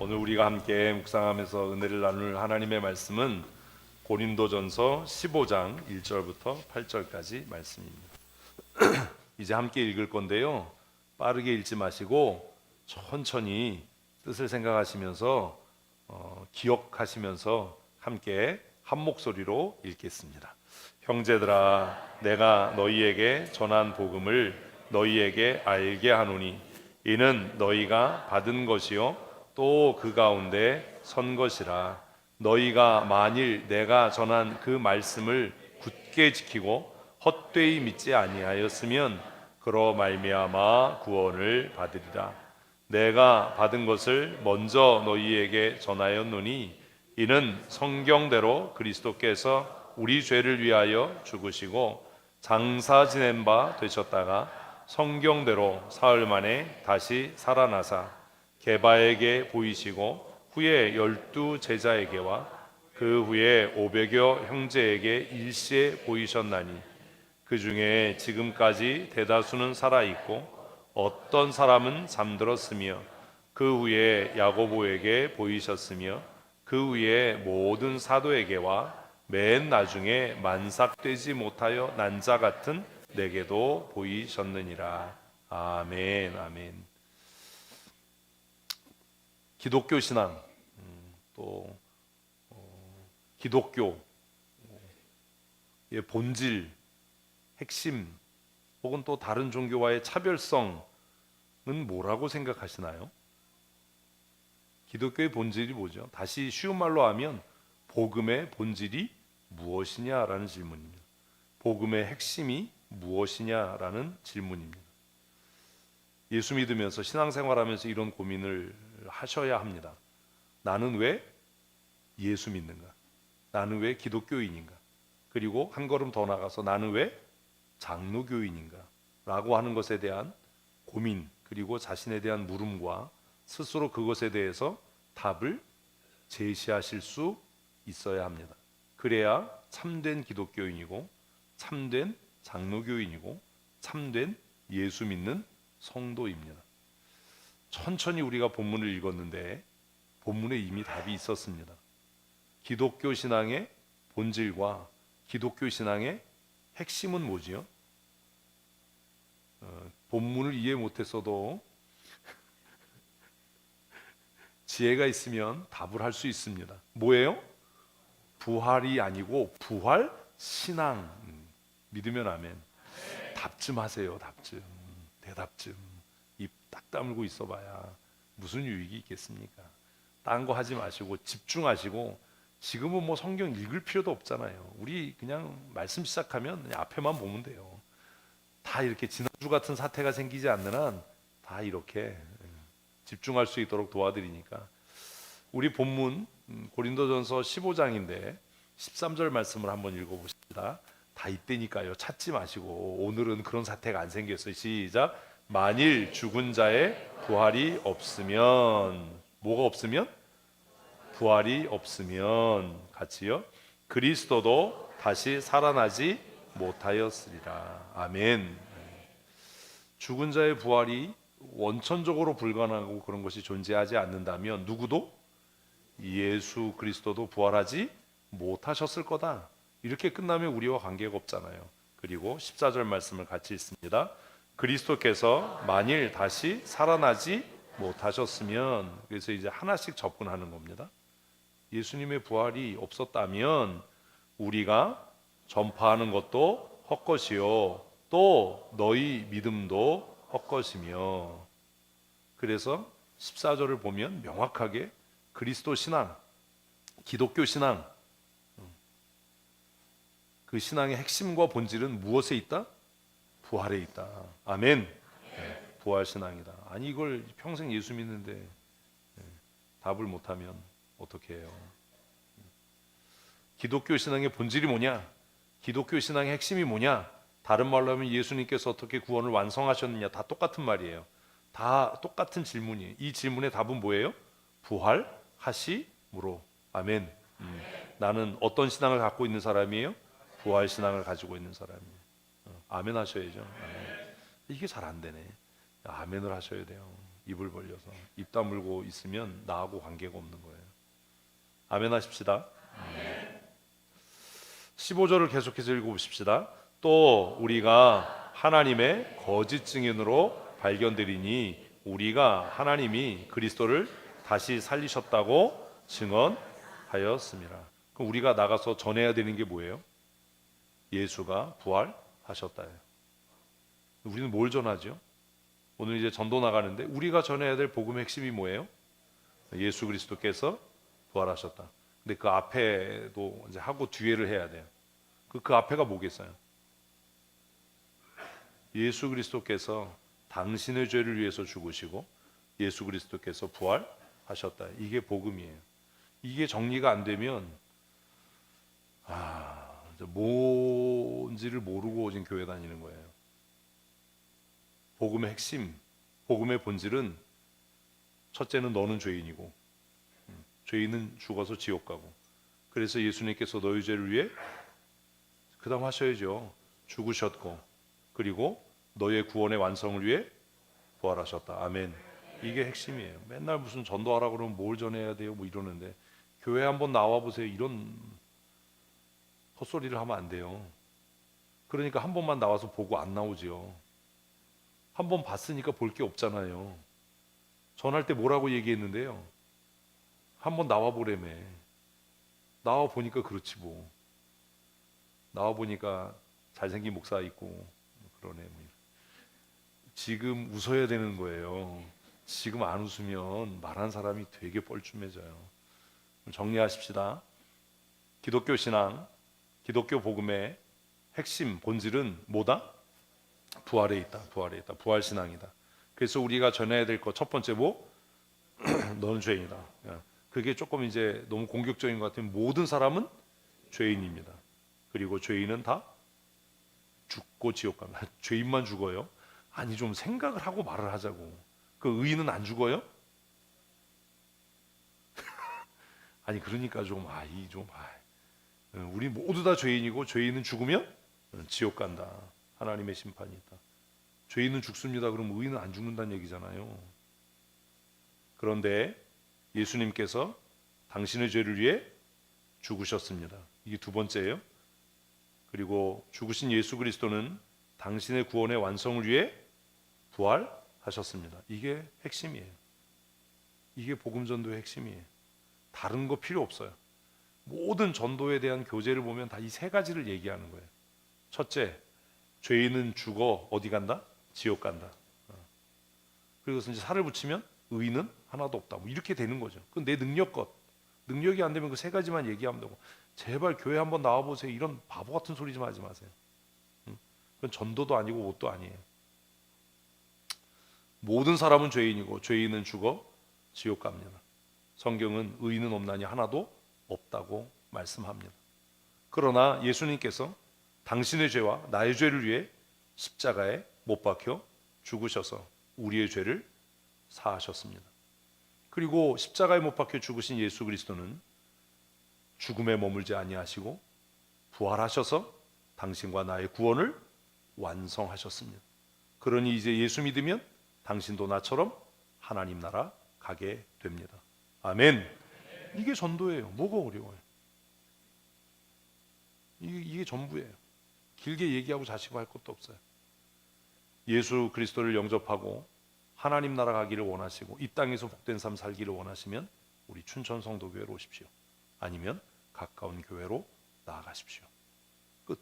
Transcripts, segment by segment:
오늘 우리가 함께 묵상하면서 은혜를 나눌 하나님의 말씀은 고린도전서 15장 1절부터 8절까지 말씀입니다. 이제 함께 읽을 건데요, 빠르게 읽지 마시고 천천히 뜻을 생각하시면서 기억하시면서 함께 한 목소리로 읽겠습니다. 형제들아, 내가 너희에게 전한 복음을 너희에게 알게 하노니 이는 너희가 받은 것이요 또 그 가운데 선 것이라. 너희가 만일 내가 전한 그 말씀을 굳게 지키고 헛되이 믿지 아니하였으면 그로 말미암아 구원을 받으리라. 내가 받은 것을 먼저 너희에게 전하였노니 이는 성경대로 그리스도께서 우리 죄를 위하여 죽으시고 장사 지낸 바 되셨다가 성경대로 사흘 만에 다시 살아나사 게바에게 보이시고 후에 12 제자에게와 그 후에 500여 형제에게 일시에 보이셨나니 그 중에 지금까지 대다수는 살아있고 어떤 사람은 잠들었으며 그 후에 야고보에게 보이셨으며 그 후에 모든 사도에게와 맨 나중에 만삭되지 못하여 난 자 같은 내게도 보이셨느니라. 아멘. 아멘. 기독교 신앙, 또 기독교의 본질, 핵심, 혹은 또 다른 종교와의 차별성은 뭐라고 생각하시나요? 기독교의 본질이 뭐죠? 다시 쉬운 말로 하면 복음의 본질이 무엇이냐라는 질문입니다. 복음의 핵심이 무엇이냐라는 질문입니다. 예수 믿으면서 신앙생활하면서 이런 고민을 하셔야 합니다. 나는 왜 예수 믿는가? 나는 왜 기독교인인가? 그리고 한 걸음 더 나가서 나는 왜 장로교인인가? 라고 하는 것에 대한 고민, 그리고 자신에 대한 물음과 스스로 그것에 대해서 답을 제시하실 수 있어야 합니다. 그래야 참된 기독교인이고 참된 장로교인이고 참된 예수 믿는 성도입니다. 천천히 우리가 본문을 읽었는데 본문에 이미 답이 있었습니다. 기독교 신앙의 본질과 기독교 신앙의 핵심은 뭐지요? 본문을 이해 못했어도 지혜가 있으면 답을 할 수 있습니다. 뭐예요? 부활이 아니고 부활 신앙. 믿으면 아멘. 답 좀 하세요. 답 좀. 대답 좀. 입 딱 다물고 있어봐야 무슨 유익이 있겠습니까? 딴 거 하지 마시고 집중하시고, 지금은 뭐 성경 읽을 필요도 없잖아요. 우리 그냥 말씀 시작하면 그냥 앞에만 보면 돼요. 다 이렇게 지난주 같은 사태가 생기지 않는 한 다 이렇게 집중할 수 있도록 도와드리니까, 우리 본문 고린도전서 15장인데 13절 말씀을 한번 읽어보십시다. 다 이때니까요, 찾지 마시고. 오늘은 그런 사태가 안 생겼어요. 시작. 만일 죽은 자의 부활이 없으면, 뭐가 없으면? 부활이 없으면, 같이요, 그리스도도 다시 살아나지 못하였으리라. 아멘. 죽은 자의 부활이 원천적으로 불가능하고 그런 것이 존재하지 않는다면 누구도, 예수 그리스도도 부활하지 못하셨을 거다. 이렇게 끝나면 우리와 관계가 없잖아요. 그리고 14절 말씀을 같이 읽습니다. 그리스도께서 만일 다시 살아나지 못하셨으면, 그래서 이제 하나씩 접근하는 겁니다. 예수님의 부활이 없었다면 우리가 전파하는 것도 헛것이요 또 너희 믿음도 헛것이며. 그래서 14절을 보면 명확하게 그리스도 신앙, 기독교 신앙, 그 신앙의 핵심과 본질은 무엇에 있다? 부활에 있다. 아멘. 네, 부활 신앙이다. 아니 이걸 평생 예수 믿는데 답을 못하면 어떻게 해요? 기독교 신앙의 본질이 뭐냐? 기독교 신앙의 핵심이 뭐냐? 다른 말로 하면 예수님께서 어떻게 구원을 완성하셨느냐? 다 똑같은 말이에요. 다 똑같은 질문이에요. 이 질문의 답은 뭐예요? 부활하심으로. 아멘. 나는 어떤 신앙을 갖고 있는 사람이에요? 부활 신앙을 가지고 있는 사람이에요. 아멘 하셔야죠. 아멘. 이게 잘 안 되네. 아멘을 하셔야 돼요. 입을 벌려서 입 다물고 있으면 나하고 관계가 없는 거예요. 아멘 하십시다. 15절을 계속해서 읽어보십시다. 또 우리가 하나님의 거짓 증인으로 발견되리니 우리가 하나님이 그리스도를 다시 살리셨다고 증언하였습니다. 그럼 우리가 나가서 전해야 되는 게 뭐예요? 예수가 부활하셨다예요. 우리는 뭘 전하죠? 오늘 이제 전도 나가는데 우리가 전해야 될 복음의 핵심이 뭐예요? 예수 그리스도께서 부활하셨다. 근데 그 앞에도 이제 하고 뒤에를 해야 돼요. 그 앞에가 뭐겠어요? 예수 그리스도께서 당신의 죄를 위해서 죽으시고 예수 그리스도께서 부활하셨다. 이게 복음이에요. 이게 정리가 안 되면 뭔지를 모르고 지금 교회 다니는 거예요. 복음의 핵심, 복음의 본질은 첫째는 너는 죄인이고 죄인은 죽어서 지옥 가고 그래서 예수님께서 너희 죄를 위해 그 다음 하셔야죠. 죽으셨고 그리고 너의 구원의 완성을 위해 부활하셨다. 아멘. 이게 핵심이에요. 맨날 무슨 전도하라고 그러면 뭘 전해야 돼요 뭐 이러는데 교회 한번 나와보세요. 이런 헛소리를 하면 안 돼요. 그러니까 한 번만 나와서 보고 안 나오지요. 한 번 봤으니까 볼 게 없잖아요. 전할 때 뭐라고 얘기했는데요. 한번 나와보래매. 나와 보니까 그렇지 뭐. 나와 보니까 잘생긴 목사 있고 그러네. 뭐. 지금 웃어야 되는 거예요. 지금 안 웃으면 말한 사람이 되게 뻘쭘해져요. 정리하십시다. 기독교 신앙, 기독교 복음의 핵심 본질은 뭐다? 부활에 있다. 부활에 있다. 부활 신앙이다. 그래서 우리가 전해야 될 것 첫 번째 뭐? 너는 죄인이다. 그게 조금 이제 너무 공격적인 것 같으면 모든 사람은 죄인입니다. 그리고 죄인은 다 죽고 지옥 갑니다. 죄인만 죽어요? 아니 좀 생각을 하고 말을 하자고. 그 의인은 안 죽어요? 아니 그러니까 우리 모두 다 죄인이고 죄인은 죽으면 지옥 간다. 하나님의 심판이 있다. 죄인은 죽습니다. 그럼 의인은 안 죽는다는 얘기잖아요. 그런데 예수님께서 당신의 죄를 위해 죽으셨습니다. 이게 두 번째예요. 그리고 죽으신 예수 그리스도는 당신의 구원의 완성을 위해 부활하셨습니다. 이게 핵심이에요. 이게 복음 전도의 핵심이에요. 다른 거 필요 없어요. 모든 전도에 대한 교재를 보면 다 이 세 가지를 얘기하는 거예요. 첫째, 죄인은 죽어 어디 간다? 지옥 간다. 그리고 이제 살을 붙이면 의인은 하나도 없다. 뭐 이렇게 되는 거죠. 그건 내 능력이 안 되면 그 세 가지만 얘기하면 되고 제발 교회 한번 나와보세요. 이런 바보 같은 소리 좀 하지 마세요. 그건 전도도 아니고 뭣도 아니에요. 모든 사람은 죄인이고 죄인은 죽어 지옥 갑니다. 성경은 의인은 없나니 하나도 없다고 말씀합니다. 그러나 예수님께서 당신의 죄와 나의 죄를 위해 십자가에 못 박혀 죽으셔서 우리의 죄를 사하셨습니다. 그리고 십자가에 못 박혀 죽으신 예수 그리스도는 죽음에 머물지 아니하시고 부활하셔서 당신과 나의 구원을 완성하셨습니다. 그러니 이제 예수 믿으면 당신도 나처럼 하나님 나라 가게 됩니다. 아멘. 이게 전도예요. 뭐가 어려워요? 이게 전부예요. 길게 얘기하고 자시고 할 것도 없어요. 예수 그리스도를 영접하고 하나님 나라 가기를 원하시고 이 땅에서 복된 삶 살기를 원하시면 우리 춘천 성도교회로 오십시오. 아니면 가까운 교회로 나아가십시오. 끝.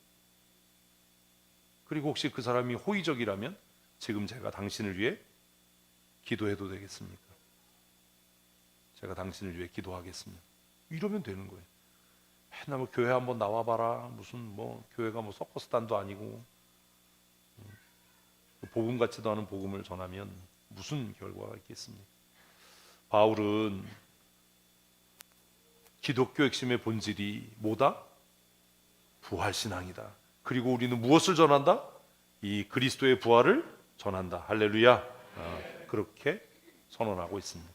그리고 혹시 그 사람이 호의적이라면 지금 제가 당신을 위해 기도해도 되겠습니까? 제가 당신을 위해 기도하겠습니다. 이러면 되는 거예요. 맨날 뭐 교회 한번 나와봐라. 무슨 뭐 교회가 뭐 서커스단도 아니고 복음 같지도 않은 복음을 전하면 무슨 결과가 있겠습니까? 바울은 기독교 핵심의 본질이 뭐다? 부활신앙이다. 그리고 우리는 무엇을 전한다? 이 그리스도의 부활을 전한다. 할렐루야. 그렇게 선언하고 있습니다.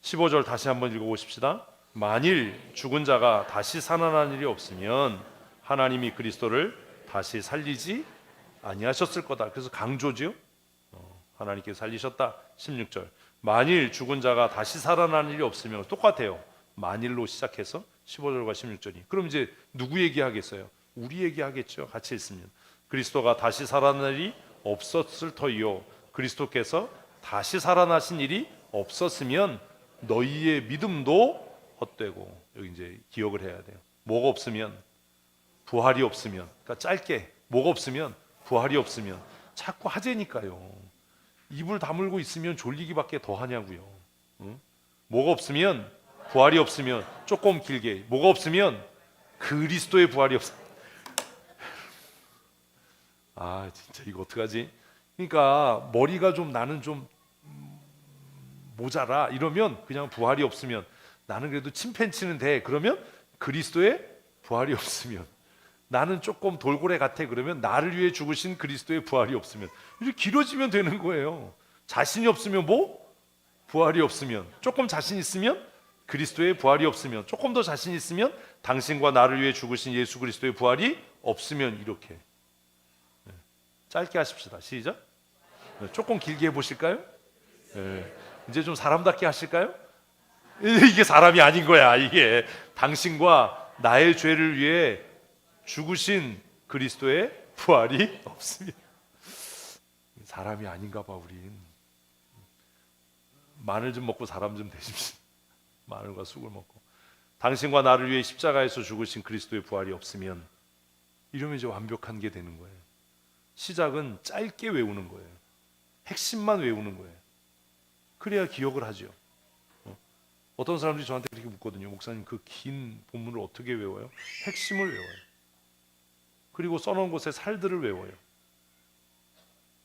15절 다시 한번 읽어보십시다. 만일 죽은 자가 다시 살아난 일이 없으면 하나님이 그리스도를 다시 살리지 아니하셨을 거다. 그래서 강조지요. 하나님께 살리셨다. 16절. 만일 죽은 자가 다시 살아나는 일이 없으면 똑같아요. 만일로 시작해서 15절과 16절이. 그럼 이제 누구 얘기하겠어요? 우리 얘기하겠죠. 같이 있으면. 그리스도가 다시 살아날 일이 없었을 터이요. 그리스도께서 다시 살아나신 일이 없었으면 너희의 믿음도 헛되고. 여기 이제 기억을 해야 돼요. 뭐가 없으면? 부활이 없으면. 그러니까 짧게 뭐가 없으면? 부활이 없으면. 자꾸 하재니까요. 입을 다물고 있으면 졸리기밖에 더 하냐고요. 응? 뭐가 없으면? 부활이 없으면. 조금 길게 뭐가 없으면? 그리스도의 부활이 없어. 아 진짜 이거 어떡하지? 그러니까 머리가 좀 나는 좀 모자라 이러면 그냥 부활이 없으면 나는 그래도 침팬치는 돼 그러면 그리스도의 부활이 없으면 나는 조금 돌고래 같아 그러면 나를 위해 죽으신 그리스도의 부활이 없으면 이렇게 길어지면 되는 거예요. 자신이 없으면 뭐? 부활이 없으면. 조금 자신 있으면 그리스도의 부활이 없으면. 조금 더 자신 있으면 당신과 나를 위해 죽으신 예수 그리스도의 부활이 없으면. 이렇게 짧게 하십시다. 시작. 조금 길게 해보실까요? 이제 좀 사람답게 하실까요? 이게 사람이 아닌 거야. 이게 당신과 나의 죄를 위해 죽으신 그리스도의 부활이 없습니다. 사람이 아닌가 봐. 우린 마늘 좀 먹고 사람 좀 되십시오. 마늘과 쑥을 먹고 당신과 나를 위해 십자가에서 죽으신 그리스도의 부활이 없으면 이러면 이제 완벽한 게 되는 거예요. 시작은 짧게 외우는 거예요. 핵심만 외우는 거예요. 그래야 기억을 하죠. 어떤 사람들이 저한테 그렇게 묻거든요. 목사님 그 긴 본문을 어떻게 외워요? 핵심을 외워요. 그리고 써놓은 곳에 살들을 외워요.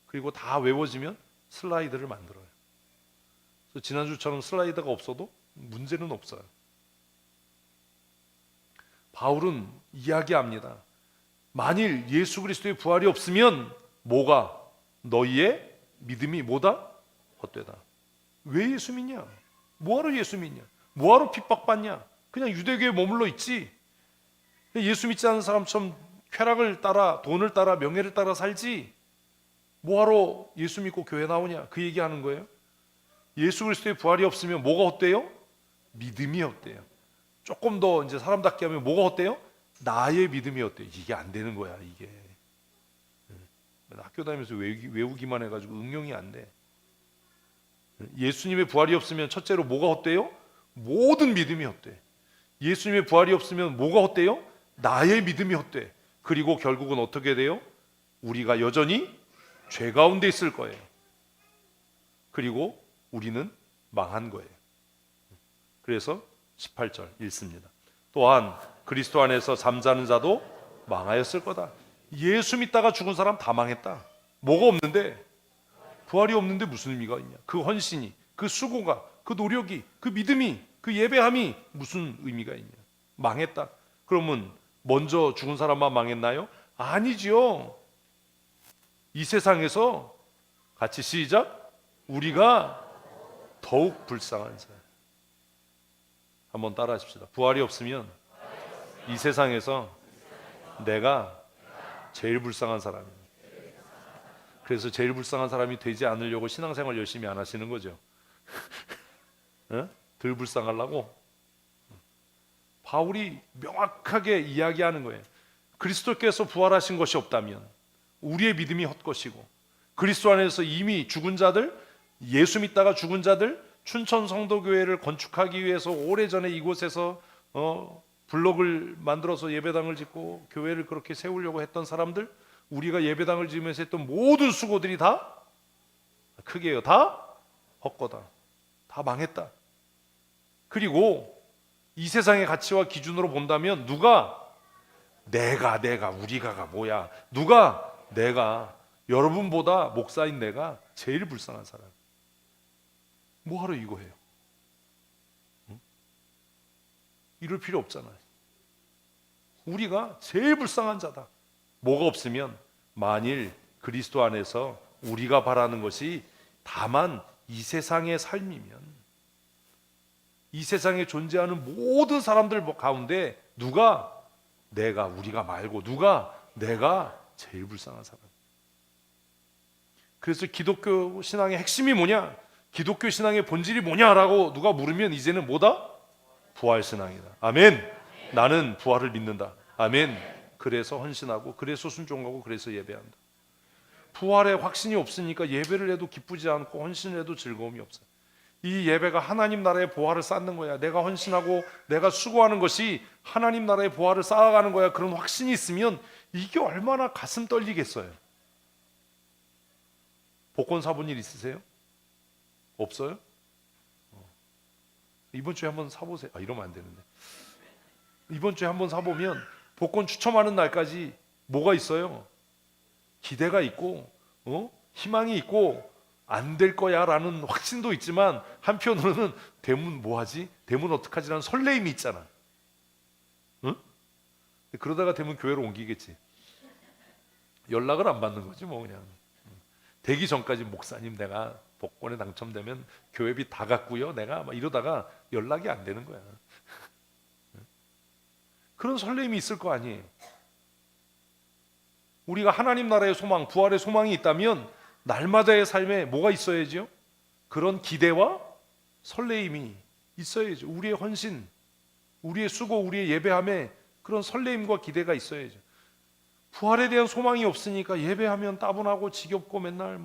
그리고 다 외워지면 슬라이드를 만들어요. 그래서 지난주처럼 슬라이드가 없어도 문제는 없어요. 바울은 이야기합니다. 만일 예수 그리스도의 부활이 없으면 뭐가? 너희의 믿음이 뭐다? 헛되다. 왜 예수 믿냐? 뭐하러 예수 믿냐? 뭐하러 핍박받냐? 그냥 유대교에 머물러 있지. 예수 믿지 않는 사람처럼 쾌락을 따라 돈을 따라 명예를 따라 살지. 뭐하러 예수 믿고 교회 나오냐? 그 얘기하는 거예요. 예수 그리스도의 부활이 없으면 뭐가 헛돼요? 믿음이 헛돼요. 조금 더 이제 사람답게 하면 뭐가 헛돼요? 나의 믿음이 헛돼요. 이게 안 되는 거야. 이게 학교 다니면서 외우기만 해가지고 응용이 안 돼. 예수님의 부활이 없으면 첫째로 뭐가 헛돼요? 모든 믿음이 헛돼. 예수님의 부활이 없으면 뭐가 헛돼요? 나의 믿음이 헛돼. 그리고 결국은 어떻게 돼요? 우리가 여전히 죄 가운데 있을 거예요. 그리고 우리는 망한 거예요. 그래서 18절 읽습니다. 또한 그리스도 안에서 잠자는 자도 망하였을 거다. 예수 믿다가 죽은 사람 다 망했다. 뭐가 없는데? 부활이 없는데 무슨 의미가 있냐? 그 헌신이, 그 수고가, 그 노력이, 그 믿음이, 그 예배함이 무슨 의미가 있냐? 망했다. 그러면 먼저 죽은 사람만 망했나요? 아니지요. 이 세상에서 같이 시작. 우리가 더욱 불쌍한 자. 한번 따라 하십시다. 부활이 없으면 이 세상에서 내가 제일 불쌍한 사람입니다. 그래서 제일 불쌍한 사람이 되지 않으려고 신앙생활 열심히 안 하시는 거죠. 덜 불쌍하려고. 바울이 명확하게 이야기하는 거예요. 그리스도께서 부활하신 것이 없다면 우리의 믿음이 헛것이고, 그리스도 안에서 이미 죽은 자들, 예수 믿다가 죽은 자들, 춘천 성도교회를 건축하기 위해서 오래전에 이곳에서 블록을 만들어서 예배당을 짓고 교회를 그렇게 세우려고 했던 사람들, 우리가 예배당을 지으면서 했던 모든 수고들이 다 크게요, 다 헛거다. 다 망했다. 그리고 이 세상의 가치와 기준으로 본다면 누가 내가 우리가가 뭐야? 누가 내가 여러분보다 목사인 내가 제일 불쌍한 사람. 뭐하러 이거 해요? 응? 이럴 필요 없잖아요. 우리가 제일 불쌍한 자다. 뭐가 없으면 만일 그리스도 안에서 우리가 바라는 것이 다만 이 세상의 삶이면, 이 세상에 존재하는 모든 사람들 가운데 누가 우리가 말고 누가 내가 제일 불쌍한 사람. 그래서 기독교 신앙의 핵심이 뭐냐? 기독교 신앙의 본질이 뭐냐라고 누가 물으면 이제는 뭐다? 부활 신앙이다. 아멘. 나는 부활을 믿는다. 아멘. 그래서 헌신하고, 그래서 순종하고, 그래서 예배한다. 부활에 확신이 없으니까 예배를 해도 기쁘지 않고 헌신을 해도 즐거움이 없어요. 이 예배가 하나님 나라의 보화를 쌓는 거야. 내가 헌신하고 내가 수고하는 것이 하나님 나라의 보화를 쌓아가는 거야. 그런 확신이 있으면 이게 얼마나 가슴 떨리겠어요. 복권 사본 일 있으세요? 없어요? 이번 주에 한번 사보세요. 이러면 안 되는데. 이번 주에 한번 사보면 복권 추첨하는 날까지 뭐가 있어요? 기대가 있고, 희망이 있고, 안 될 거야 라는 확신도 있지만 한편으로는 대문 뭐하지? 대문 어떡하지? 라는 설레임이 있잖아. 응? 그러다가 대문 교회로 옮기겠지. 연락을 안 받는 거지 뭐 그냥. 되기 전까지 목사님 내가 복권에 당첨되면 교회비 다 갖고요. 내가 막 이러다가 연락이 안 되는 거야. 그런 설렘이 있을 거 아니에요. 우리가 하나님 나라의 소망, 부활의 소망이 있다면 날마다의 삶에 뭐가 있어야죠? 그런 기대와 설레임이 있어야죠. 우리의 헌신, 우리의 수고, 우리의 예배함에 그런 설레임과 기대가 있어야죠. 부활에 대한 소망이 없으니까 예배하면 따분하고 지겹고 맨날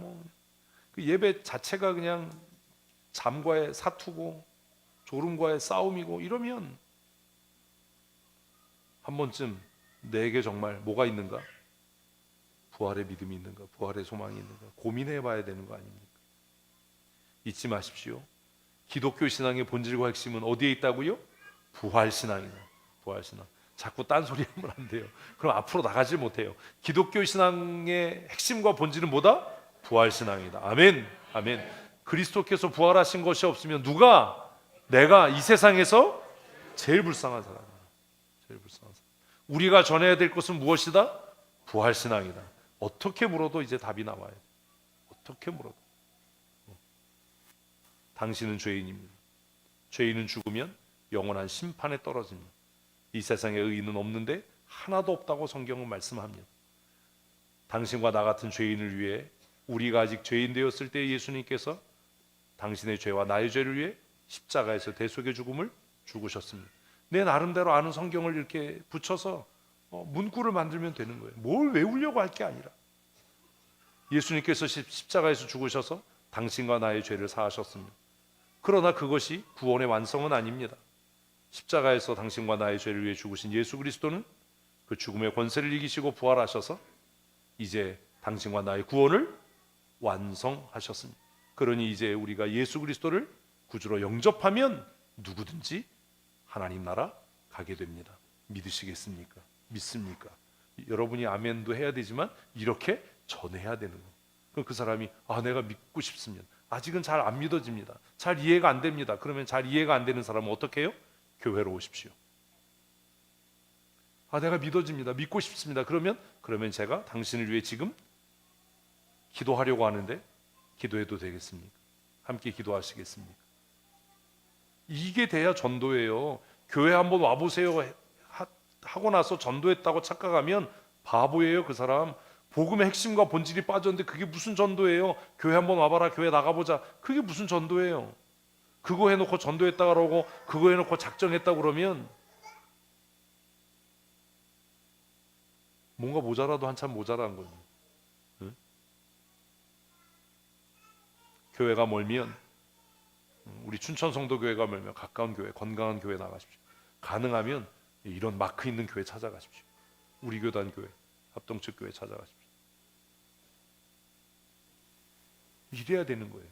그 예배 자체가 그냥 잠과의 사투고 졸음과의 싸움이고 이러면 한 번쯤 내게 정말 뭐가 있는가? 부활의 믿음이 있는가? 부활의 소망이 있는가? 고민해 봐야 되는 거 아닙니까? 잊지 마십시오. 기독교 신앙의 본질과 핵심은 어디에 있다고요? 부활 신앙이다. 부활 신앙. 자꾸 딴소리 하면 안 돼요. 그럼 앞으로 나가지 못해요. 기독교 신앙의 핵심과 본질은 뭐다? 부활 신앙이다. 아멘. 아멘. 그리스도께서 부활하신 것이 없으면 내가 이 세상에서 제일 불쌍한 사람이야. 제일 불쌍한 사람. 우리가 전해야 될 것은 무엇이다? 부활 신앙이다. 어떻게 물어도 이제 답이 나와야 돼. 어떻게 물어도. 당신은 죄인입니다. 죄인은 죽으면 영원한 심판에 떨어집니다. 이 세상에 의인은 없는데 하나도 없다고 성경은 말씀합니다. 당신과 나 같은 죄인을 위해 우리가 아직 죄인 되었을 때 예수님께서 당신의 죄와 나의 죄를 위해 십자가에서 대속의 죽음을 죽으셨습니다. 내 나름대로 아는 성경을 이렇게 붙여서 문구를 만들면 되는 거예요. 뭘 외우려고 할 게 아니라 예수님께서 십자가에서 죽으셔서 당신과 나의 죄를 사하셨습니다. 그러나 그것이 구원의 완성은 아닙니다. 십자가에서 당신과 나의 죄를 위해 죽으신 예수 그리스도는 그 죽음의 권세를 이기시고 부활하셔서 이제 당신과 나의 구원을 완성하셨습니다. 그러니 이제 우리가 예수 그리스도를 구주로 영접하면 누구든지 하나님 나라 가게 됩니다. 믿으시겠습니까? 믿습니까? 여러분이 아멘도 해야 되지만 이렇게 전해야 되는 거예요. 그럼 그 사람이 내가 믿고 싶습니다. 아직은 잘 안 믿어집니다. 잘 이해가 안 됩니다. 그러면 잘 이해가 안 되는 사람은 어떻게 해요? 교회로 오십시오. 내가 믿어집니다. 믿고 싶습니다. 그러면 제가 당신을 위해 지금 기도하려고 하는데 기도해도 되겠습니까? 함께 기도하시겠습니까? 이게 돼야 전도예요. 교회 한번 와보세요 하고 나서 전도했다고 착각하면 바보예요. 그 사람 복음의 핵심과 본질이 빠졌는데 그게 무슨 전도예요? 교회 한번 와봐라, 교회 나가보자, 그게 무슨 전도예요? 그거 해놓고 전도했다 그러고 그거 해놓고 작정했다 그러면 뭔가 모자라도 한참 모자란 거예요. 응? 교회가 멀면 우리 춘천 성도교회가 멀면 가까운 교회, 건강한 교회 나가십시오. 가능하면 이런 마크 있는 교회 찾아가십시오. 우리 교단 교회, 합동측 교회 찾아가십시오. 이래야 되는 거예요.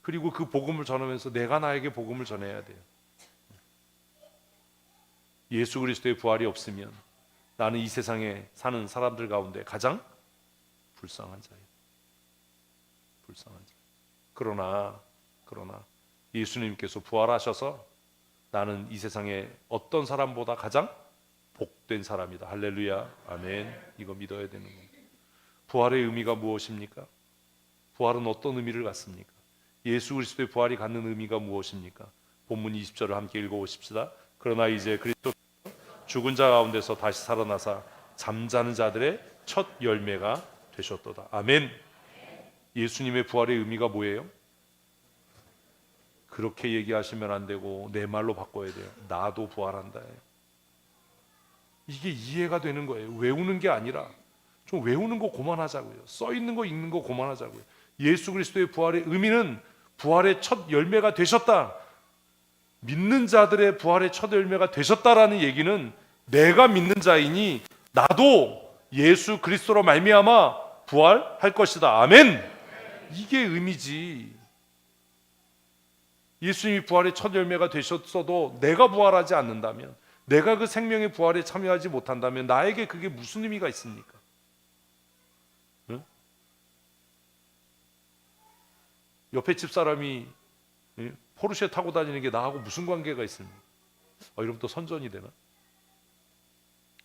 그리고 그 복음을 전하면서 내가 나에게 복음을 전해야 돼요. 예수 그리스도의 부활이 없으면 나는 이 세상에 사는 사람들 가운데 가장 불쌍한 자예요. 불쌍한 자. 그러나 예수님께서 부활하셔서 나는 이 세상에 어떤 사람보다 가장 복된 사람이다. 할렐루야. 아멘. 이거 믿어야 되는 겁니다. 부활의 의미가 무엇입니까? 부활은 어떤 의미를 갖습니까? 예수 그리스도의 부활이 갖는 의미가 무엇입니까? 본문 20절을 함께 읽어보십시다. 그러나 이제 그리스도 죽은 자 가운데서 다시 살아나사 잠자는 자들의 첫 열매가 되셨도다. 아멘. 예수님의 부활의 의미가 뭐예요? 그렇게 얘기하시면 안 되고 내 말로 바꿔야 돼요. 나도 부활한다. 이게 이해가 되는 거예요. 외우는 게 아니라 좀 외우는 거 그만하자고요. 써 있는 거 읽는 거 그만하자고요. 예수 그리스도의 부활의 의미는 부활의 첫 열매가 되셨다. 믿는 자들의 부활의 첫 열매가 되셨다라는 얘기는 내가 믿는 자이니 나도 예수 그리스도로 말미암아 부활할 것이다. 아멘. 이게 의미지. 예수님이 부활의 첫 열매가 되셨어도 내가 부활하지 않는다면, 내가 그 생명의 부활에 참여하지 못한다면 나에게 그게 무슨 의미가 있습니까? 응? 옆에 집 사람이 포르쉐 타고 다니는 게 나하고 무슨 관계가 있습니까? 이러면 또 선전이 되나?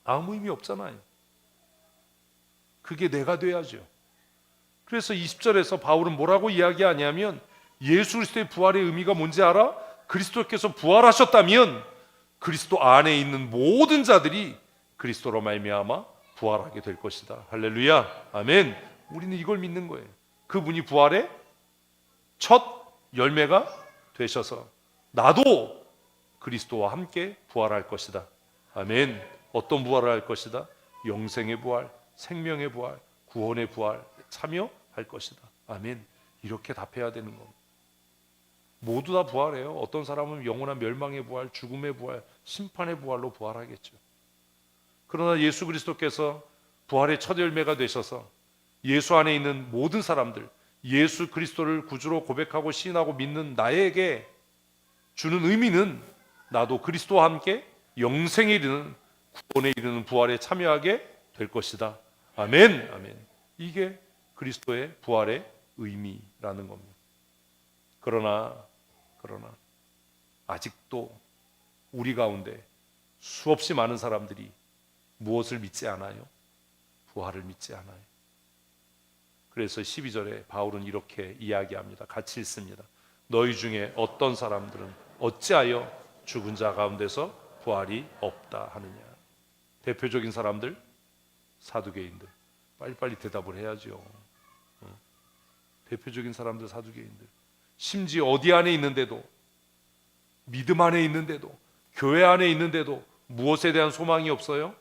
아무 의미 없잖아요. 그게 내가 돼야죠. 그래서 20절에서 바울은 뭐라고 이야기하냐면 예수 그리스도의 부활의 의미가 뭔지 알아? 그리스도께서 부활하셨다면 그리스도 안에 있는 모든 자들이 그리스도로 말미암아 부활하게 될 것이다. 할렐루야. 아멘. 우리는 이걸 믿는 거예요. 그분이 부활의 첫 열매가 되셔서 나도 그리스도와 함께 부활할 것이다. 아멘. 어떤 부활을 할 것이다? 영생의 부활, 생명의 부활, 구원의 부활 참여할 것이다. 아멘. 이렇게 답해야 되는 겁니다. 모두 다 부활해요. 어떤 사람은 영원한 멸망의 부활, 죽음의 부활, 심판의 부활로 부활하겠죠. 그러나 예수 그리스도께서 부활의 첫 열매가 되셔서 예수 안에 있는 모든 사람들, 예수 그리스도를 구주로 고백하고 시인하고 믿는 나에게 주는 의미는 나도 그리스도와 함께 영생에 이르는, 구원에 이르는 부활에 참여하게 될 것이다. 아멘. 아멘. 이게 그리스도의 부활의 의미라는 겁니다. 그러나 아직도 우리 가운데 수없이 많은 사람들이 무엇을 믿지 않아요? 부활을 믿지 않아요. 그래서 12절에 바울은 이렇게 이야기합니다. 같이 읽습니다. 너희 중에 어떤 사람들은 어찌하여 죽은 자 가운데서 부활이 없다 하느냐. 대표적인 사람들, 사두개인들. 빨리빨리 대답을 해야죠. 대표적인 사람들, 사두개인들. 심지어 어디 안에 있는데도, 믿음 안에 있는데도, 교회 안에 있는데도 무엇에 대한 소망이 없어요?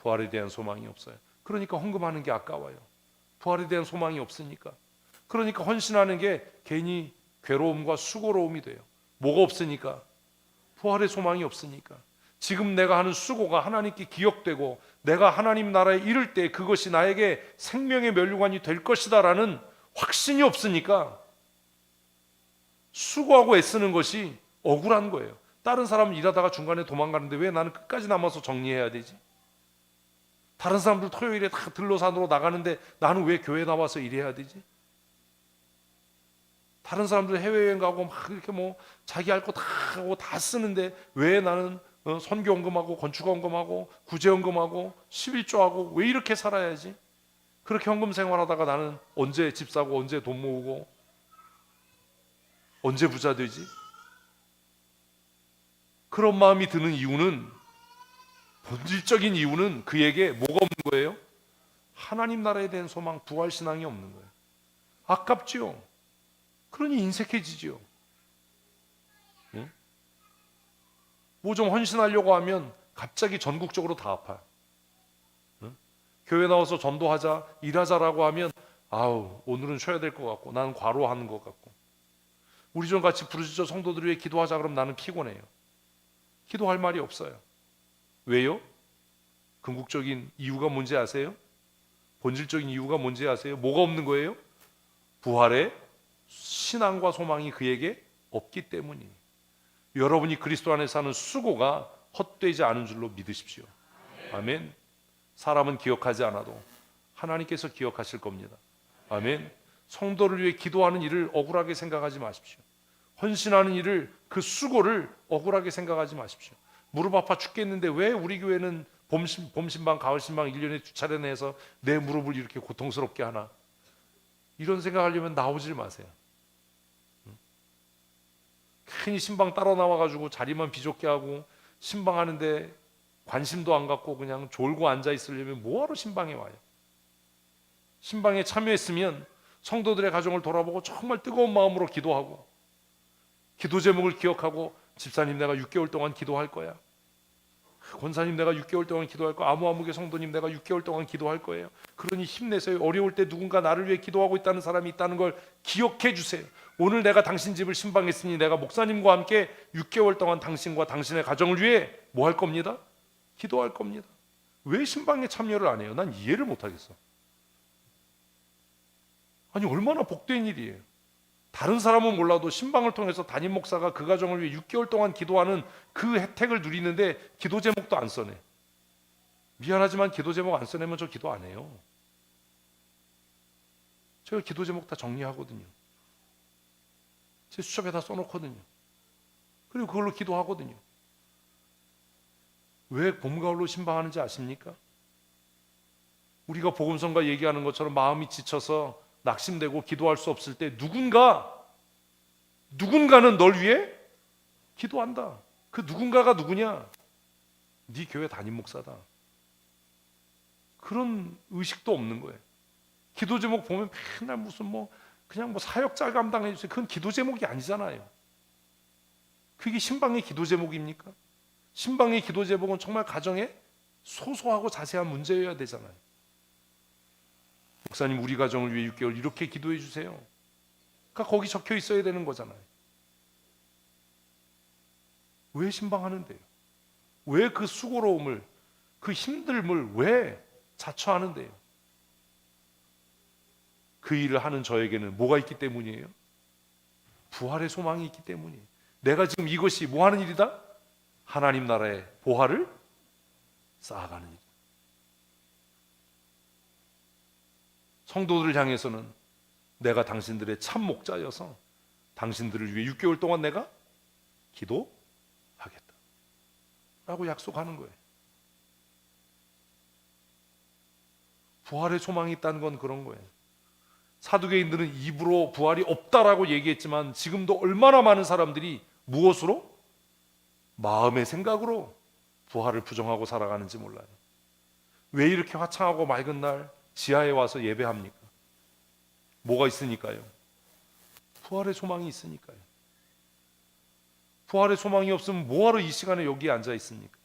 부활에 대한 소망이 없어요. 그러니까 헌금하는 게 아까워요. 부활에 대한 소망이 없으니까. 그러니까 헌신하는 게 괜히 괴로움과 수고로움이 돼요. 뭐가 없으니까? 부활의 소망이 없으니까. 지금 내가 하는 수고가 하나님께 기억되고 내가 하나님 나라에 이를 때 그것이 나에게 생명의 면류관이 될 것이다 라는 확신이 없으니까 수고하고 애쓰는 것이 억울한 거예요. 다른 사람은 일하다가 중간에 도망가는데 왜 나는 끝까지 남아서 정리해야 되지? 다른 사람들 토요일에 다 들러산으로 나가는데 나는 왜 교회 나와서 일해야 되지? 다른 사람들 해외여행 가고 막 이렇게 뭐 자기 할 거 다 하고 다 쓰는데 왜 나는 선교헌금하고 건축헌금하고 구제헌금하고 11조하고 왜 이렇게 살아야지? 그렇게 헌금 생활하다가 나는 언제 집 사고 언제 돈 모으고 언제 부자 되지? 그런 마음이 드는 이유는, 본질적인 이유는 그에게 뭐가 없는 거예요? 하나님 나라에 대한 소망, 부활신앙이 없는 거예요. 아깝지요. 그러니 인색해지지요. 응? 뭐 좀 헌신하려고 하면 갑자기 전국적으로 다 아파요. 응? 교회 나와서 전도하자, 일하자라고 하면 아우 오늘은 쉬어야 될 것 같고 나는 과로하는 것 같고, 우리 좀 같이 부르짖어 성도들 위해 기도하자 그러면 나는 피곤해요. 기도할 말이 없어요. 왜요? 궁극적인 이유가 뭔지 아세요? 본질적인 이유가 뭔지 아세요? 뭐가 없는 거예요? 부활의 신앙과 소망이 그에게 없기 때문이에요. 여러분이 그리스도 안에서 하는 수고가 헛되지 않은 줄로 믿으십시오. 아멘. 사람은 기억하지 않아도 하나님께서 기억하실 겁니다. 아멘. 성도를 위해 기도하는 일을 억울하게 생각하지 마십시오. 헌신하는 일을, 그 수고를 억울하게 생각하지 마십시오. 무릎 아파 죽겠는데 왜 우리 교회는 봄신방, 가을신방 1년에 2차례 내서 내 무릎을 이렇게 고통스럽게 하나? 이런 생각하려면 나오질 마세요. 괜히 신방 따라 나와가지고 자리만 비좁게 하고 신방하는데 관심도 안 갖고 그냥 졸고 앉아 있으려면 뭐하러 신방에 와요? 신방에 참여했으면 성도들의 가정을 돌아보고 정말 뜨거운 마음으로 기도하고 기도 제목을 기억하고 집사님 내가 6개월 동안 기도할 거야. 권사님 내가 6개월 동안 기도할 거야. 아무개 성도님 내가 6개월 동안 기도할 거예요. 그러니 힘내세요. 어려울 때 누군가 나를 위해 기도하고 있다는 사람이 있다는 걸 기억해 주세요. 오늘 내가 당신 집을 신방했으니 내가 목사님과 함께 6개월 동안 당신과 당신의 가정을 위해 뭐 할 겁니다? 기도할 겁니다. 왜 신방에 참여를 안 해요? 난 이해를 못 하겠어. 아니 얼마나 복된 일이에요. 다른 사람은 몰라도 신방을 통해서 담임 목사가 그 가정을 위해 6개월 동안 기도하는 그 혜택을 누리는데 기도 제목도 안 써내. 미안하지만 기도 제목 안 써내면 저 기도 안 해요. 제가 기도 제목 다 정리하거든요. 제 수첩에다 써놓거든요. 그리고 그걸로 기도하거든요. 왜 봄, 가을로 신방하는지 아십니까? 우리가 복음성가 얘기하는 것처럼 마음이 지쳐서 낙심되고 기도할 수 없을 때 누군가는 널 위해 기도한다. 그 누군가가 누구냐? 네 교회 담임 목사다. 그런 의식도 없는 거예요. 기도 제목 보면 맨날 무슨 그냥 사역자 감당해 주세요. 그건 기도 제목이 아니잖아요. 그게 신방의 기도 제목입니까? 신방의 기도 제목은 정말 가정에 소소하고 자세한 문제여야 되잖아요. 목사님 우리 가정을 위해 6개월 이렇게 기도해 주세요. 그러니까 거기 적혀 있어야 되는 거잖아요. 왜 신방하는데요? 왜 그 수고로움을, 그 힘듦을 왜 자처하는데요? 그 일을 하는 저에게는 뭐가 있기 때문이에요? 부활의 소망이 있기 때문이에요. 내가 지금 이것이 뭐 하는 일이다? 하나님 나라의 보화를 쌓아가는 일. 성도들을 향해서는 내가 당신들의 참 목자여서 당신들을 위해 6개월 동안 내가 기도하겠다 라고 약속하는 거예요. 부활의 소망이 있다는 건 그런 거예요. 사두개인들은 입으로 부활이 없다라고 얘기했지만 지금도 얼마나 많은 사람들이 무엇으로? 마음의 생각으로 부활을 부정하고 살아가는지 몰라요. 왜 이렇게 화창하고 맑은 날 지하에 와서 예배합니까? 뭐가 있으니까요? 부활의 소망이 있으니까요. 부활의 소망이 없으면 뭐하러 이 시간에 여기에 앉아 있습니까?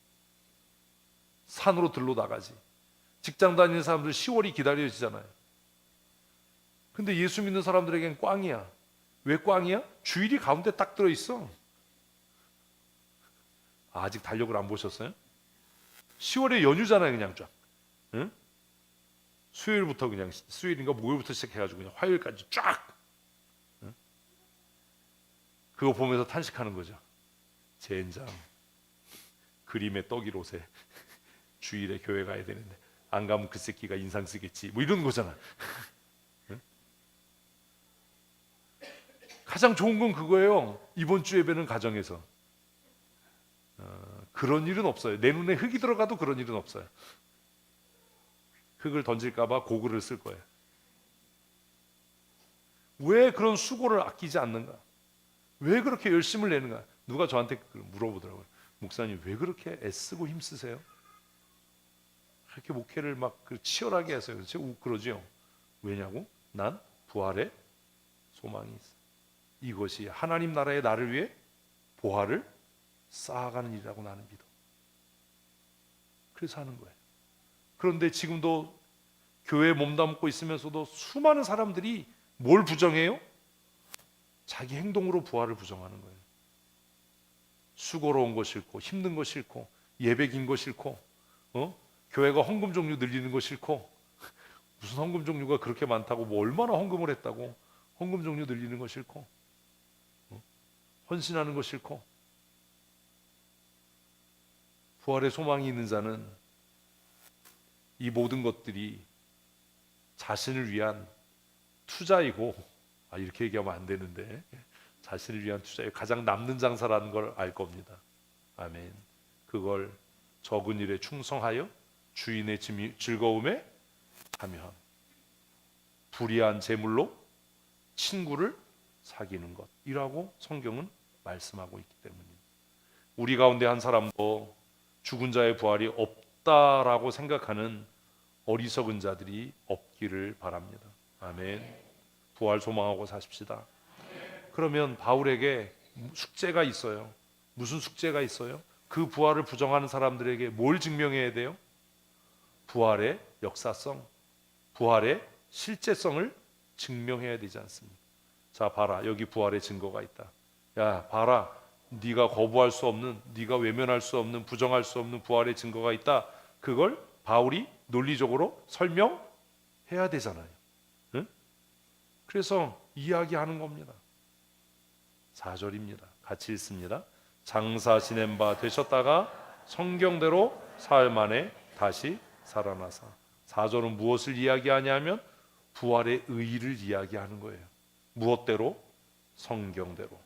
산으로 들러 나가지. 직장 다니는 사람들 10월이 기다려지잖아요. 근데 예수 믿는 사람들에겐 꽝이야. 왜 꽝이야? 주일이 가운데 딱 들어있어. 아직 달력을 안 보셨어요? 10월에 연휴잖아요. 그냥 쫙. 응? 수요일부터 그냥 수요일인가 목요일부터 시작해가지고 그냥 화요일까지 쫙. 응? 그거 보면서 탄식하는 거죠. 젠장. 그림의 떡이 로세. 주일에 교회 가야 되는데 안 가면 그 새끼가 인상 쓰겠지. 뭐 이런 거잖아. 응? 가장 좋은 건 그거예요. 이번 주 예배는 가정에서. 그런 일은 없어요. 내 눈에 흙이 들어가도 그런 일은 없어요. 흙을 던질까 봐 고글을 쓸 거예요. 왜 그런 수고를 아끼지 않는가? 왜 그렇게 열심을 내는가? 누가 저한테 물어보더라고요. 목사님 왜 그렇게 애쓰고 힘쓰세요? 그렇게 목회를 막 치열하게 해서요. 그러죠. 왜냐고? 난 부활의 소망이 있어. 이것이 하나님 나라의 나를 위해 보화를 쌓아가는 일이라고 나는 믿어. 그래서 하는 거예요. 그런데 지금도 교회에 몸담고 있으면서도 수많은 사람들이 뭘 부정해요? 자기 행동으로 부활을 부정하는 거예요. 수고로운 거 싫고 힘든 거 싫고 예배 긴 거 싫고 교회가 헌금 종류 늘리는 거 싫고 무슨 헌금 종류가 그렇게 많다고 뭐 얼마나 헌금을 했다고 헌금 종류 늘리는 거 싫고 헌신하는 거 싫고 부활의 소망이 있는 자는 이 모든 것들이 자신을 위한 투자이고 이렇게 얘기하면 안 되는데 자신을 위한 투자에 가장 남는 장사라는 걸 알 겁니다. 아멘. 그걸 적은 일에 충성하여 주인의 즐거움에 참여함. 불의한 재물로 친구를 사귀는 것이라고 성경은 말씀하고 있기 때문입니다. 우리 가운데 한 사람도 죽은 자의 부활이 없다라고 생각하는 어리석은 자들이 없기를 바랍니다. 아멘. 부활 소망하고 사십시다. 그러면 바울에게 숙제가 있어요. 무슨 숙제가 있어요? 그 부활을 부정하는 사람들에게 뭘 증명해야 돼요? 부활의 역사성, 부활의 실제성을 증명해야 되지 않습니까? 자, 봐라, 여기 부활의 증거가 있다. 야, 봐라, 네가 거부할 수 없는, 네가 외면할 수 없는, 부정할 수 없는 부활의 증거가 있다. 그걸 바울이 논리적으로 설명해야 되잖아요. 응? 그래서 이야기하는 겁니다. 4절입니다. 같이 읽습니다. 장사 지낸 바 되셨다가 성경대로 사흘 만에 다시 살아나사. 4절은 무엇을 이야기하냐면 부활의 의의를 이야기하는 거예요. 무엇대로? 성경대로.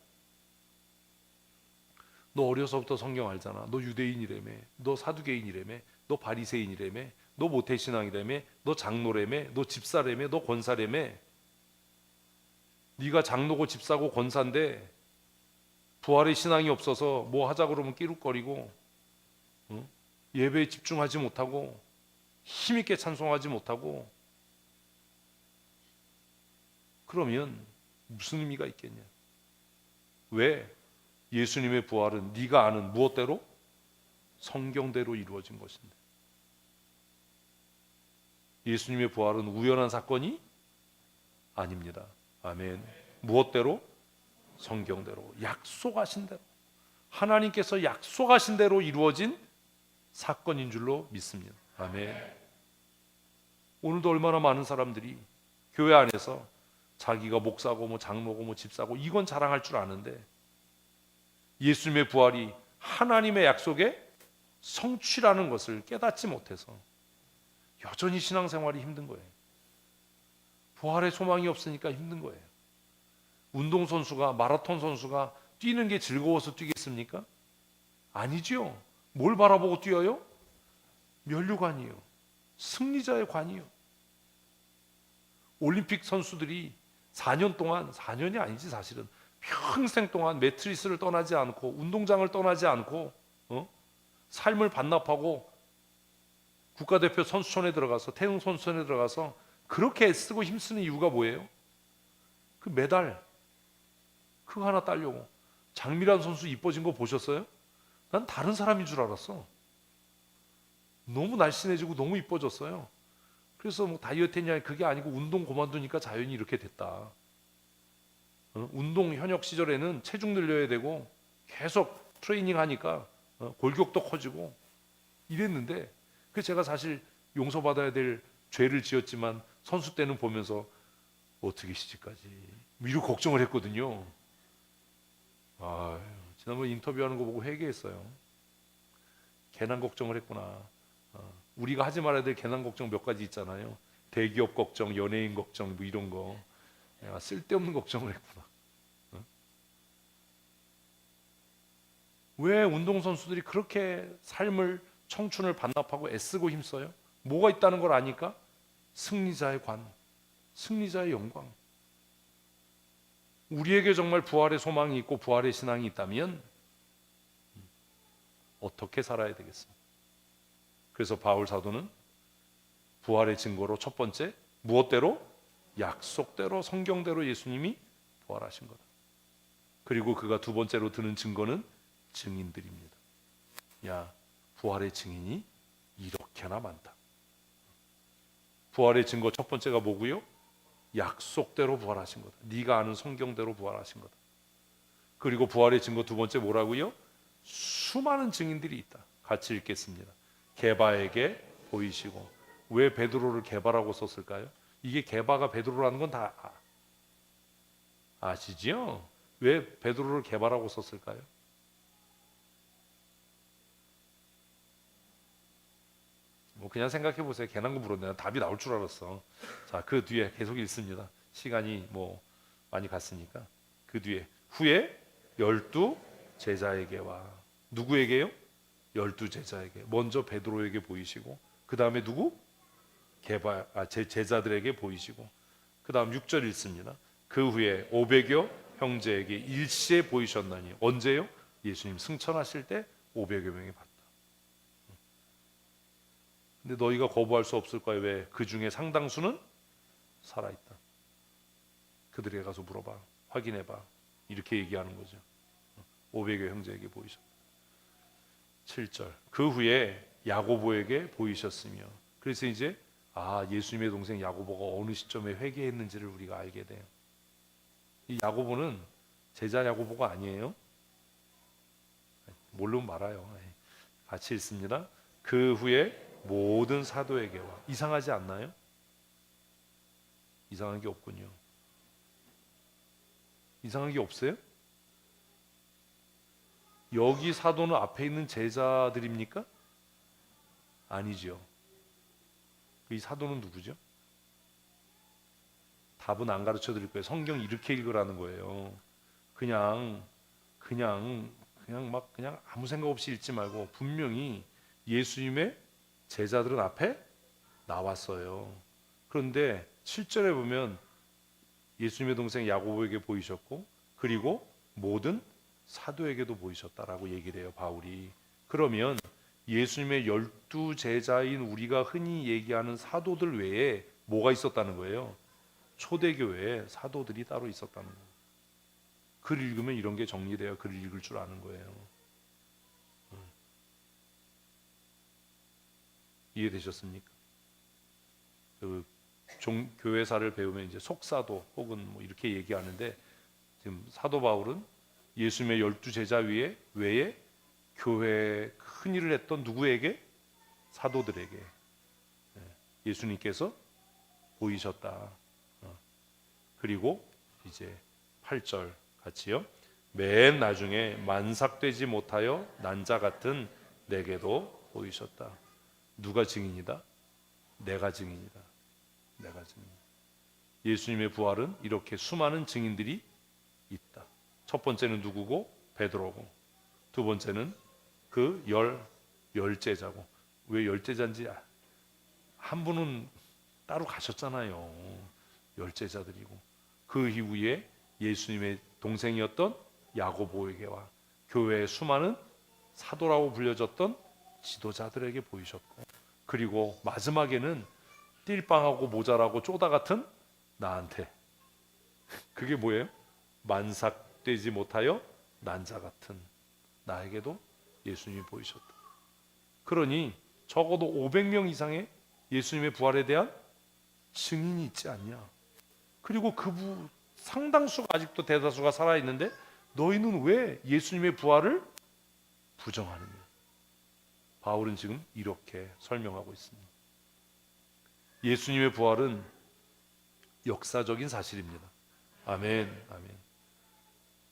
너 어려서부터 성경 알잖아. 너 유대인이라며, 너 사두개인이라며, 너 바리새인이라며, 너 모태신앙이라며, 너 장로라며, 너 집사라며, 너 권사라며. 네가 장로고 집사고 권사인데 부활의 신앙이 없어서 뭐 하자 그러면 끼룩거리고, 응? 예배에 집중하지 못하고 힘있게 찬송하지 못하고, 그러면 무슨 의미가 있겠냐? 왜? 예수님의 부활은 네가 아는 무엇대로? 성경대로 이루어진 것인데, 예수님의 부활은 우연한 사건이 아닙니다. 아멘. 무엇대로? 성경대로, 약속하신 대로, 하나님께서 약속하신 대로 이루어진 사건인 줄로 믿습니다. 아멘. 오늘도 얼마나 많은 사람들이 교회 안에서 자기가 목사고 뭐 장로고 뭐 집사고 이건 자랑할 줄 아는데 예수님의 부활이 하나님의 약속의 성취라는 것을 깨닫지 못해서 여전히 신앙생활이 힘든 거예요. 부활의 소망이 없으니까 힘든 거예요. 운동선수가, 마라톤 선수가 뛰는 게 즐거워서 뛰겠습니까? 아니죠. 뭘 바라보고 뛰어요? 면류관이요. 승리자의 관이요. 올림픽 선수들이 4년 동안, 4년이 아니지 사실은, 평생 동안 매트리스를 떠나지 않고 운동장을 떠나지 않고 삶을 반납하고 국가대표 선수촌에 들어가서, 태릉 선수촌에 들어가서 그렇게 애쓰고 힘쓰는 이유가 뭐예요? 그 메달 그거 하나 따려고. 장미란 선수 이뻐진 거 보셨어요? 난 다른 사람인 줄 알았어. 너무 날씬해지고 너무 이뻐졌어요. 그래서 뭐 다이어트 했냐, 그게 아니고 운동 그만두니까 자연히 이렇게 됐다. 운동 현역 시절에는 체중 늘려야 되고 계속 트레이닝 하니까 골격도 커지고 이랬는데, 그 제가 사실 용서받아야 될 죄를 지었지만 선수 때는 보면서 어떻게 시집까지 이런 걱정을 했거든요. 지난번 인터뷰하는 거 보고 회개했어요. 괜한 걱정을 했구나. 우리가 하지 말아야 될 괜한 걱정 몇 가지 있잖아요. 대기업 걱정, 연예인 걱정, 뭐 이런 거. 내가 쓸데없는 걱정을 했구나. 왜 운동선수들이 그렇게 삶을, 청춘을 반납하고 애쓰고 힘써요? 뭐가 있다는 걸 아니까? 승리자의 관, 승리자의 영광. 우리에게 정말 부활의 소망이 있고 부활의 신앙이 있다면 어떻게 살아야 되겠습니까? 그래서 바울 사도는 부활의 증거로 첫 번째, 무엇대로? 약속대로, 성경대로 예수님이 부활하신 거다. 그리고 그가 두 번째로 드는 증거는 증인들입니다. 야, 부활의 증인이 이렇게나 많다. 부활의 증거 첫 번째가 뭐고요? 약속대로 부활하신 거다. 네가 아는 성경대로 부활하신 거다. 그리고 부활의 증거 두 번째 뭐라고요? 수많은 증인들이 있다. 같이 읽겠습니다. 게바에게 보이시고. 왜 베드로를 게바라고 썼을까요? 이게 게바가 베드로라는 건 다 아시죠? 왜 베드로를 게바라고 썼을까요? 뭐 그냥 생각해 보세요. 괜한 거 물었네. 답이 나올 줄 알았어. 자, 그 뒤에 계속 읽습니다. 시간이 뭐 많이 갔으니까. 그 뒤에 후에 12 제자에게와. 누구에게요? 12 제자에게. 먼저 베드로에게 보이시고, 그 다음에 누구? 제자들에게 보이시고, 그 다음 6절 읽습니다. 그 후에 500여 형제에게 일시에 보이셨나니. 언제요? 예수님 승천하실 때 500여 명이 봤다. 근데 너희가 거부할 수 없을 거야. 왜? 그 중에 상당수는 살아있다. 그들에게 가서 물어봐, 확인해봐. 이렇게 얘기하는 거죠. 500여 형제에게 보이셨다. 7절. 그 후에 야고보에게 보이셨으며. 그래서 이제 예수님의 동생 야고보가 어느 시점에 회개했는지를 우리가 알게 돼요. 이 야고보는 제자 야고보가 아니에요. 모르면 말아요. 같이 읽습니다. 그 후에 모든 사도에게와. 이상하지 않나요? 이상한 게 없군요. 이상한 게 없어요? 여기 사도는 앞에 있는 제자들입니까? 아니죠. 이 사도는 누구죠? 답은 안 가르쳐 드릴 거예요. 성경 이렇게 읽으라는 거예요. 그냥 아무 생각 없이 읽지 말고 분명히 예수님의 제자들은 앞에 나왔어요. 그런데 7절에 보면 예수님의 동생 야고보에게 보이셨고 그리고 모든 사도에게도 보이셨다라고 얘기를 해요, 바울이. 그러면 예수님의 12제자인 우리가 흔히 얘기하는 사도들 외에 뭐가 있었다는 거예요? 초대교회에 사도들이 따로 있었다는 거예요. 글 읽으면 이런 게 정리돼요. 글 읽을 줄 아는 거예요. 이해되셨습니까? 교회사를 배우면 이제 속사도 혹은 뭐 이렇게 얘기하는데, 지금 사도 바울은 예수님의 12제자 외에 교회에 큰 일을 했던 누구에게? 사도들에게 예수님께서 보이셨다. 그리고 이제 8절 같이요. 맨 나중에 만삭되지 못하여 난자 같은 내게도 보이셨다. 누가 증인이다? 내가 증인이다. 내가 증인. 예수님의 부활은 이렇게 수많은 증인들이 있다. 첫 번째는 누구고? 베드로고, 두 번째는 그 열제자고. 왜 열제자인지, 한 분은 따로 가셨잖아요. 열제자들이고, 그 이후에 예수님의 동생이었던 야고보에게와 교회의 수많은 사도라고 불려졌던 지도자들에게 보이셨고, 그리고 마지막에는 띨빵하고 모자라고 쪼다 같은 나한테. 그게 뭐예요? 만삭되지 못하여 난자 같은 나에게도 예수님이 보이셨다. 그러니 적어도 500명 이상의 예수님의 부활에 대한 증인이 있지 않냐. 그리고 상당수가, 아직도 대다수가 살아있는데 너희는 왜 예수님의 부활을 부정하느냐. 바울은 지금 이렇게 설명하고 있습니다. 예수님의 부활은 역사적인 사실입니다. 아멘, 아멘.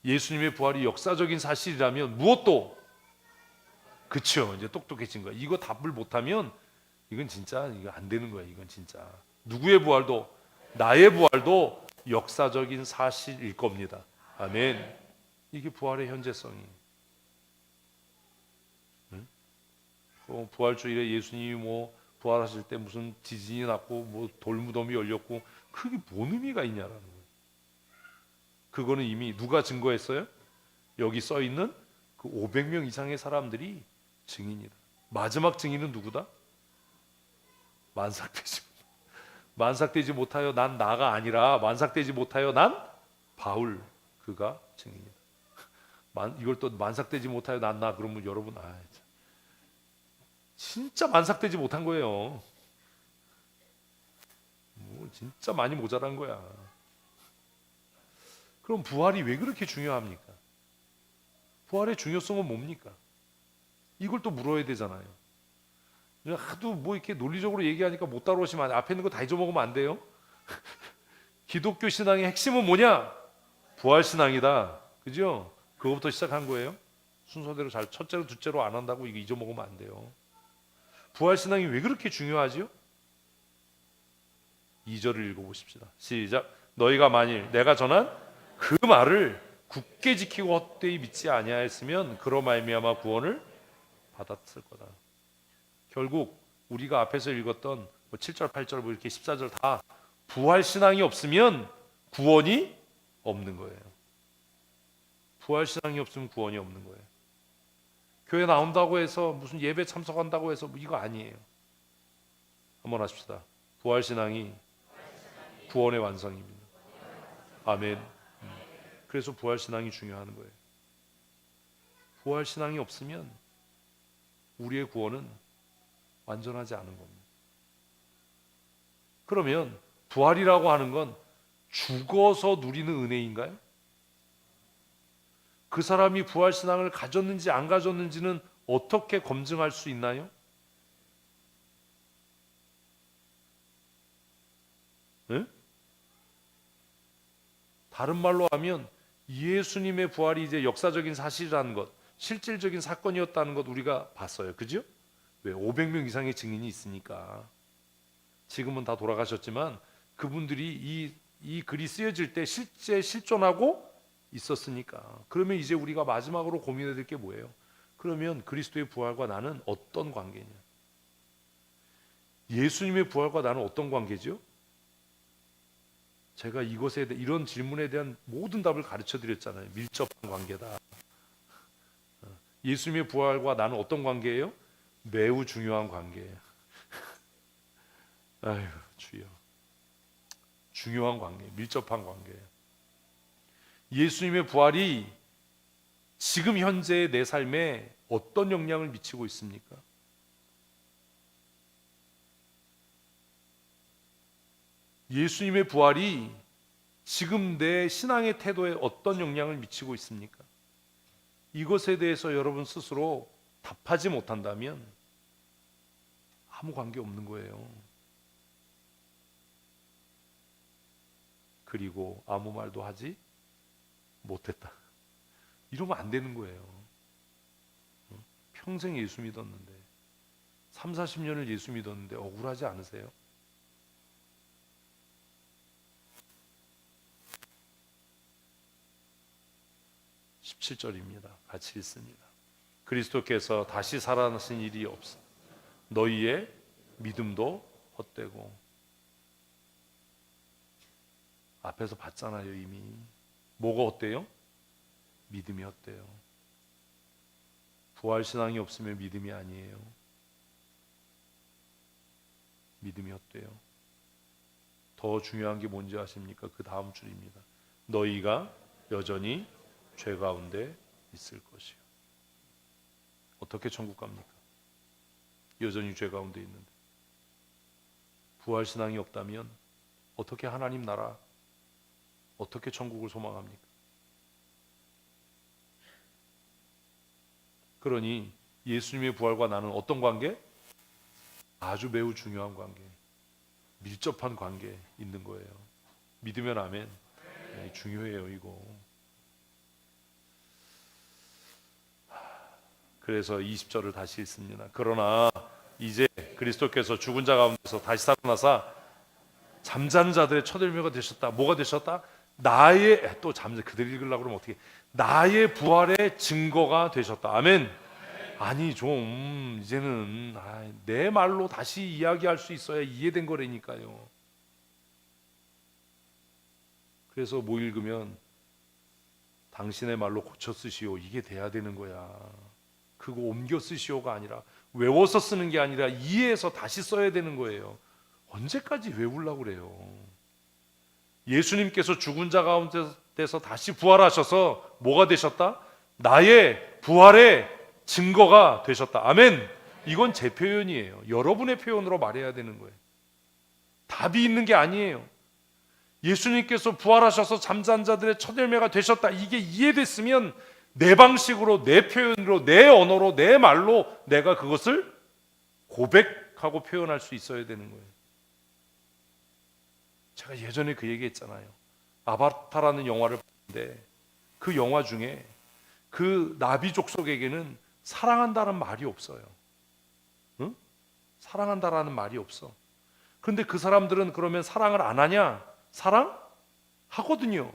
예수님의 부활이 역사적인 사실이라면 무엇도, 그쵸, 이제 똑똑해진 거야. 이거 답을 못하면 이건 진짜 이거 안 되는 거야. 이건 진짜 누구의 부활도, 나의 부활도 역사적인 사실일 겁니다. 아멘. 이게 부활의 현재성이. 응? 부활주일에 예수님이 부활하실 때 무슨 지진이 났고 돌무덤이 열렸고, 그게 뭔 의미가 있냐라는 거예요. 그거는 이미 누가 증거했어요? 여기 써 있는 그 500명 이상의 사람들이 증인이다. 마지막 증인은 누구다? 만삭되지 못하여 난 나가 아니라 만삭되지 못하여 난 바울, 그가 증인이다. 이걸 또 만삭되지 못하여 난 나 그러면 여러분 진짜 만삭되지 못한 거예요. 진짜 많이 모자란 거야. 그럼 부활이 왜 그렇게 중요합니까? 부활의 중요성은 뭡니까? 이걸 또 물어야 되잖아요. 하도 이렇게 논리적으로 얘기하니까 못 따라오시면 앞에 있는 거 다 잊어먹으면 안 돼요. 기독교 신앙의 핵심은 뭐냐? 부활 신앙이다. 그죠? 그거부터 시작한 거예요. 순서대로 잘 첫째로 둘째로 안 한다고 이거 잊어먹으면 안 돼요. 부활 신앙이 왜 그렇게 중요하지요? 2절을 읽어보십시다. 시작. 너희가 만일 내가 전한 그 말을 굳게 지키고 헛되이 믿지 아니하였으면 그로 말미암아 구원을 받았을 거다. 결국 우리가 앞에서 읽었던 7절, 8절 이렇게 14절 다 부활 신앙이 없으면 구원이 없는 거예요. 부활 신앙이 없으면 구원이 없는 거예요. 교회 나온다고 해서 무슨 예배 참석한다고 해서 이거 아니에요. 한번 하십시다. 부활 신앙이 구원의 완성입니다. 아멘. 그래서 부활신앙이 중요한 거예요. 부활신앙이 없으면 우리의 구원은 완전하지 않은 겁니다. 그러면 부활이라고 하는 건 죽어서 누리는 은혜인가요? 그 사람이 부활신앙을 가졌는지 안 가졌는지는 어떻게 검증할 수 있나요? 네? 다른 말로 하면 예수님의 부활이 이제 역사적인 사실이라는 것, 실질적인 사건이었다는 것 우리가 봤어요. 그죠? 왜? 500명 이상의 증인이 있으니까. 지금은 다 돌아가셨지만 그분들이 이 글이 쓰여질 때 실제 실존하고 있었으니까. 그러면 이제 우리가 마지막으로 고민해야 될 게 뭐예요? 그러면 그리스도의 부활과 나는 어떤 관계냐? 예수님의 부활과 나는 어떤 관계죠? 제가 이런 질문에 대한 모든 답을 가르쳐 드렸잖아요. 밀접한 관계다. 예수님의 부활과 나는 어떤 관계예요? 매우 중요한 관계예요. 아유, 주여. 중요한 관계, 밀접한 관계예요. 예수님의 부활이 지금 현재의 내 삶에 어떤 영향을 미치고 있습니까? 예수님의 부활이 지금 내 신앙의 태도에 어떤 영향을 미치고 있습니까? 이것에 대해서 여러분 스스로 답하지 못한다면 아무 관계 없는 거예요. 그리고 아무 말도 하지 못했다. 이러면 안 되는 거예요. 평생 예수 믿었는데 3, 40년을 예수 믿었는데 억울하지 않으세요? (17절입니다) 같이 읽습니다. 그리스도께서 다시 살아나신 일이 없어 너희의 믿음도 헛되고. 앞에서 봤잖아요. 이미 뭐가 헛돼요? 믿음이 헛돼요. 부활신앙이 없으면 믿음이 아니에요. 믿음이 헛돼요. 더 중요한 게 뭔지 아십니까? 그 다음 줄입니다. 너희가 여전히 죄 가운데 있을 것이요. 어떻게 천국 갑니까? 여전히 죄 가운데 있는데. 부활신앙이 없다면 어떻게 하나님 나라, 어떻게 천국을 소망합니까? 그러니 예수님의 부활과 나는 어떤 관계? 아주 매우 중요한 관계, 밀접한 관계 있는 거예요. 믿으면 아멘. 네, 중요해요 이거. 그래서 20절을 다시 읽습니다. 그러나 이제 그리스도께서 죽은 자 가운데서 다시 살아나사 잠자는 자들의 첫 열매가 되셨다. 뭐가 되셨다? 나의 또 그대로 읽으려고 그러면 어떻게? 나의 부활의 증거가 되셨다. 아멘. 아니 좀 이제는 내 말로 다시 이야기할 수 있어야 이해된 거라니까요. 그래서 뭐 읽으면 당신의 말로 고쳐 쓰시오, 이게 돼야 되는 거야. 그거 옮겨 쓰시오가 아니라, 외워서 쓰는 게 아니라 이해해서 다시 써야 되는 거예요. 언제까지 외우려고 그래요? 예수님께서 죽은 자 가운데서 다시 부활하셔서 뭐가 되셨다? 나의 부활의 증거가 되셨다. 아멘. 이건 제 표현이에요. 여러분의 표현으로 말해야 되는 거예요. 답이 있는 게 아니에요. 예수님께서 부활하셔서 잠자는 자들의 첫 열매가 되셨다. 이게 이해됐으면 내 방식으로, 내 표현으로, 내 언어로, 내 말로 내가 그것을 고백하고 표현할 수 있어야 되는 거예요. 제가 예전에 그 얘기했잖아요. 아바타라는 영화를 봤는데 그 영화 중에 그 나비 족속에게는 사랑한다는 말이 없어요. 응? 사랑한다라는 말이 없어. 그런데 그 사람들은 그러면 사랑을 안 하냐? 사랑하거든요.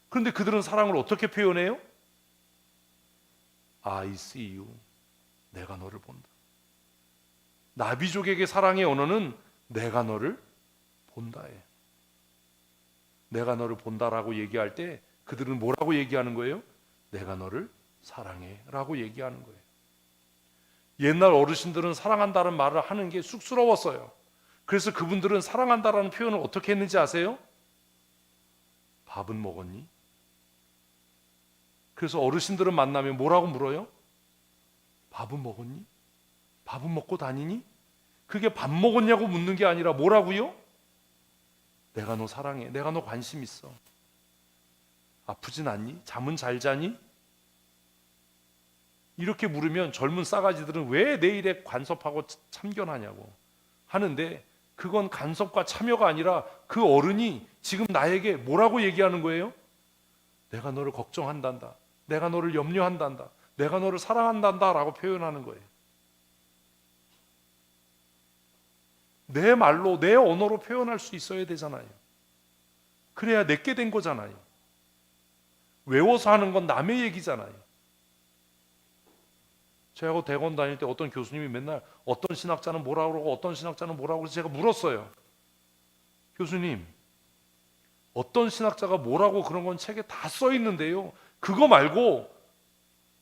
그런데 그들은 사랑을 어떻게 표현해요? I see you. 내가 너를 본다. 나비족에게 사랑의 언어는 내가 너를 본다예요. 내가 너를 본다라고 얘기할 때 그들은 뭐라고 얘기하는 거예요? 내가 너를 사랑해 라고 얘기하는 거예요. 옛날 어르신들은 사랑한다는 말을 하는 게 쑥스러웠어요. 그래서 그분들은 사랑한다라는 표현을 어떻게 했는지 아세요? 밥은 먹었니? 그래서 어르신들은 만나면 뭐라고 물어요? 밥은 먹었니? 밥은 먹고 다니니? 그게 밥 먹었냐고 묻는 게 아니라 뭐라고요? 내가 너 사랑해. 내가 너 관심 있어. 아프진 않니? 잠은 잘 자니? 이렇게 물으면 젊은 싸가지들은 왜 내 일에 간섭하고 참견하냐고 하는데, 그건 간섭과 참여가 아니라 그 어른이 지금 나에게 뭐라고 얘기하는 거예요? 내가 너를 걱정한단다. 내가 너를 염려한단다. 내가 너를 사랑한단다 라고 표현하는 거예요. 내 말로, 내 언어로 표현할 수 있어야 되잖아요. 그래야 내게 된 거잖아요. 외워서 하는 건 남의 얘기잖아요. 제가 대학원 다닐 때 어떤 교수님이 맨날 어떤 신학자는 뭐라고 그러고 어떤 신학자는 뭐라고 그래서 제가 물었어요. 교수님, 어떤 신학자가 뭐라고 그런 건 책에 다 써 있는데요. 그거 말고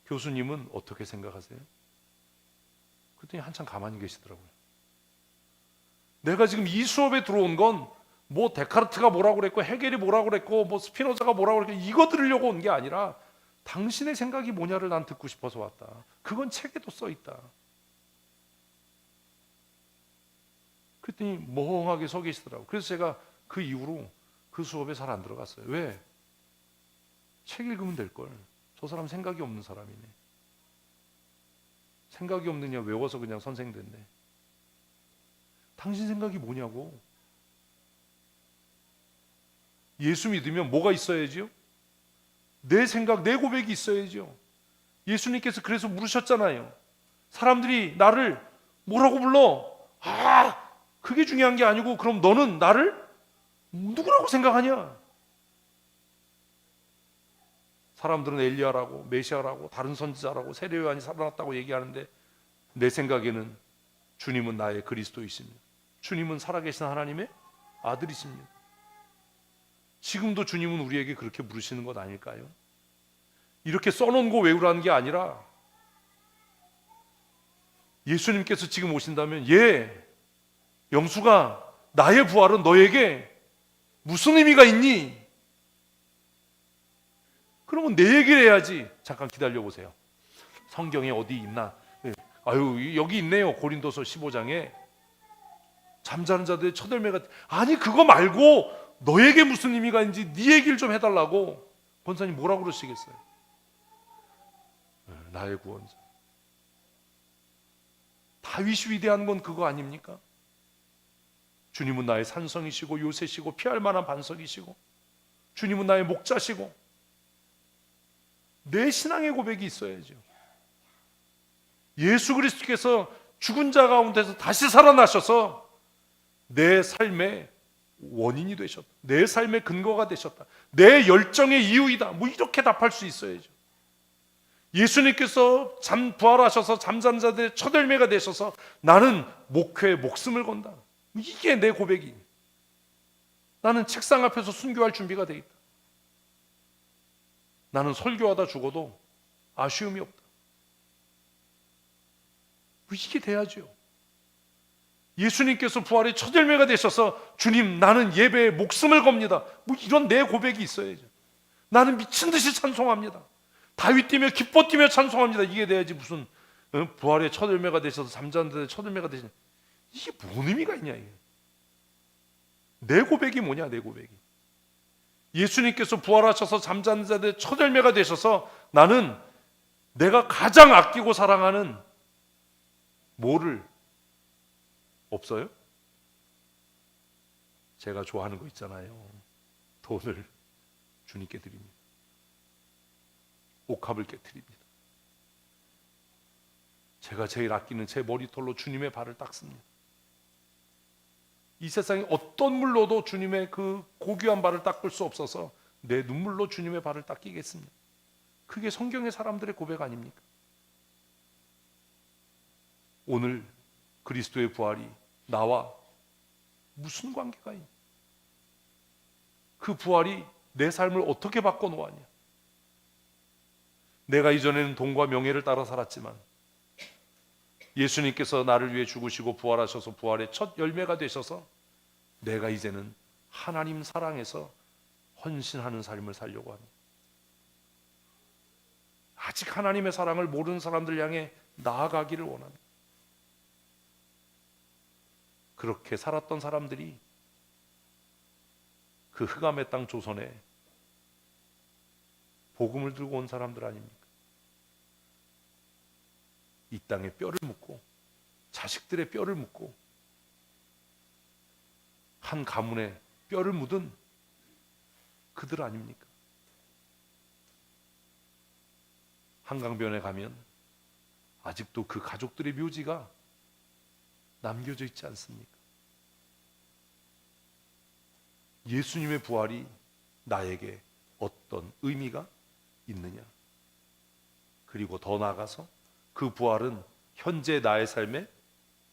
교수님은 어떻게 생각하세요? 그랬더니 한참 가만히 계시더라고요. 내가 지금 이 수업에 들어온 건 뭐 데카르트가 뭐라고 그랬고 헤겔이 뭐라고 그랬고 뭐 스피노자가 뭐라고 그랬고 이거 들으려고 온 게 아니라 당신의 생각이 뭐냐를 난 듣고 싶어서 왔다. 그건 책에도 써 있다. 그랬더니 멍하게 서 계시더라고요. 그래서 제가 그 이후로 그 수업에 잘 안 들어갔어요. 왜? 책 읽으면 될걸. 저 사람 생각이 없는 사람이네. 생각이 없느냐 외워서 그냥 선생 됐네. 당신 생각이 뭐냐고. 예수 믿으면 뭐가 있어야지요? 내 생각, 내 고백이 있어야죠. 예수님께서 그래서 물으셨잖아요. 사람들이 나를 뭐라고 불러? 그게 중요한 게 아니고 그럼 너는 나를 누구라고 생각하냐? 사람들은 엘리야라고 메시아라고 다른 선지자라고 세례 요한이 살아났다고 얘기하는데 내 생각에는 주님은 나의 그리스도이십니다. 주님은 살아계신 하나님의 아들이십니다. 지금도 주님은 우리에게 그렇게 부르시는 것 아닐까요? 이렇게 써놓은 거 외우라는 게 아니라 예수님께서 지금 오신다면 영수가 나의 부활은 너에게 무슨 의미가 있니? 그러면 내 얘기를 해야지. 잠깐 기다려 보세요. 성경에 어디 있나? 여기 있네요. 고린도서 15장에 잠자는 자들의 첫 열매가. 아니 그거 말고 너에게 무슨 의미가 있는지 네 얘기를 좀 해달라고. 권사님 뭐라고 그러시겠어요? 나의 구원자. 다윗이 위대한 건 그거 아닙니까? 주님은 나의 산성이시고 요새시고 피할 만한 반석이시고 주님은 나의 목자시고. 내 신앙의 고백이 있어야죠. 예수 그리스도께서 죽은 자 가운데서 다시 살아나셔서 내 삶의 원인이 되셨다. 내 삶의 근거가 되셨다. 내 열정의 이유이다. 뭐 이렇게 답할 수 있어야죠. 예수님께서 부활하셔서 잠잔 자들의 첫 열매가 되셔서 나는 목회에 목숨을 건다. 이게 내 고백이. 나는 책상 앞에서 순교할 준비가 돼 있다. 나는 설교하다 죽어도 아쉬움이 없다. 이게 돼야죠. 예수님께서 부활의 첫 열매가 되셔서 주님 나는 예배에 목숨을 겁니다. 뭐 이런 내 고백이 있어야죠. 나는 미친 듯이 찬송합니다. 다윗 뛰며 기뻐 뛰며 찬송합니다. 이게 돼야지 무슨 부활의 첫 열매가 되셔서 잠자는 자의 첫 열매가 되셔서 이게 뭔 의미가 있냐 이게. 내 고백이 뭐냐 내 고백이. 예수님께서 부활하셔서 잠자는 자들의 첫 열매가 되셔서 나는 내가 가장 아끼고 사랑하는 뭐를 없어요? 제가 좋아하는 거 있잖아요. 돈을 주님께 드립니다. 옥합을 깨트립니다. 제가 제일 아끼는 제 머리털로 주님의 발을 닦습니다. 이 세상에 어떤 물로도 주님의 그 고귀한 발을 닦을 수 없어서 내 눈물로 주님의 발을 닦이겠습니다. 그게 성경의 사람들의 고백 아닙니까? 오늘 그리스도의 부활이 나와 무슨 관계가 있냐? 그 부활이 내 삶을 어떻게 바꿔놓았냐? 내가 이전에는 돈과 명예를 따라 살았지만 예수님께서 나를 위해 죽으시고 부활하셔서 부활의 첫 열매가 되셔서 내가 이제는 하나님 사랑에서 헌신하는 삶을 살려고 합니다. 아직 하나님의 사랑을 모르는 사람들 향해 나아가기를 원합니다. 그렇게 살았던 사람들이 그 흑암의 땅 조선에 복음을 들고 온 사람들 아닙니까? 이 땅에 뼈를 묻고 자식들의 뼈를 묻고 한 가문에 뼈를 묻은 그들 아닙니까? 한강변에 가면 아직도 그 가족들의 묘지가 남겨져 있지 않습니까? 예수님의 부활이 나에게 어떤 의미가 있느냐? 그리고 더 나아가서 그 부활은 현재 나의 삶에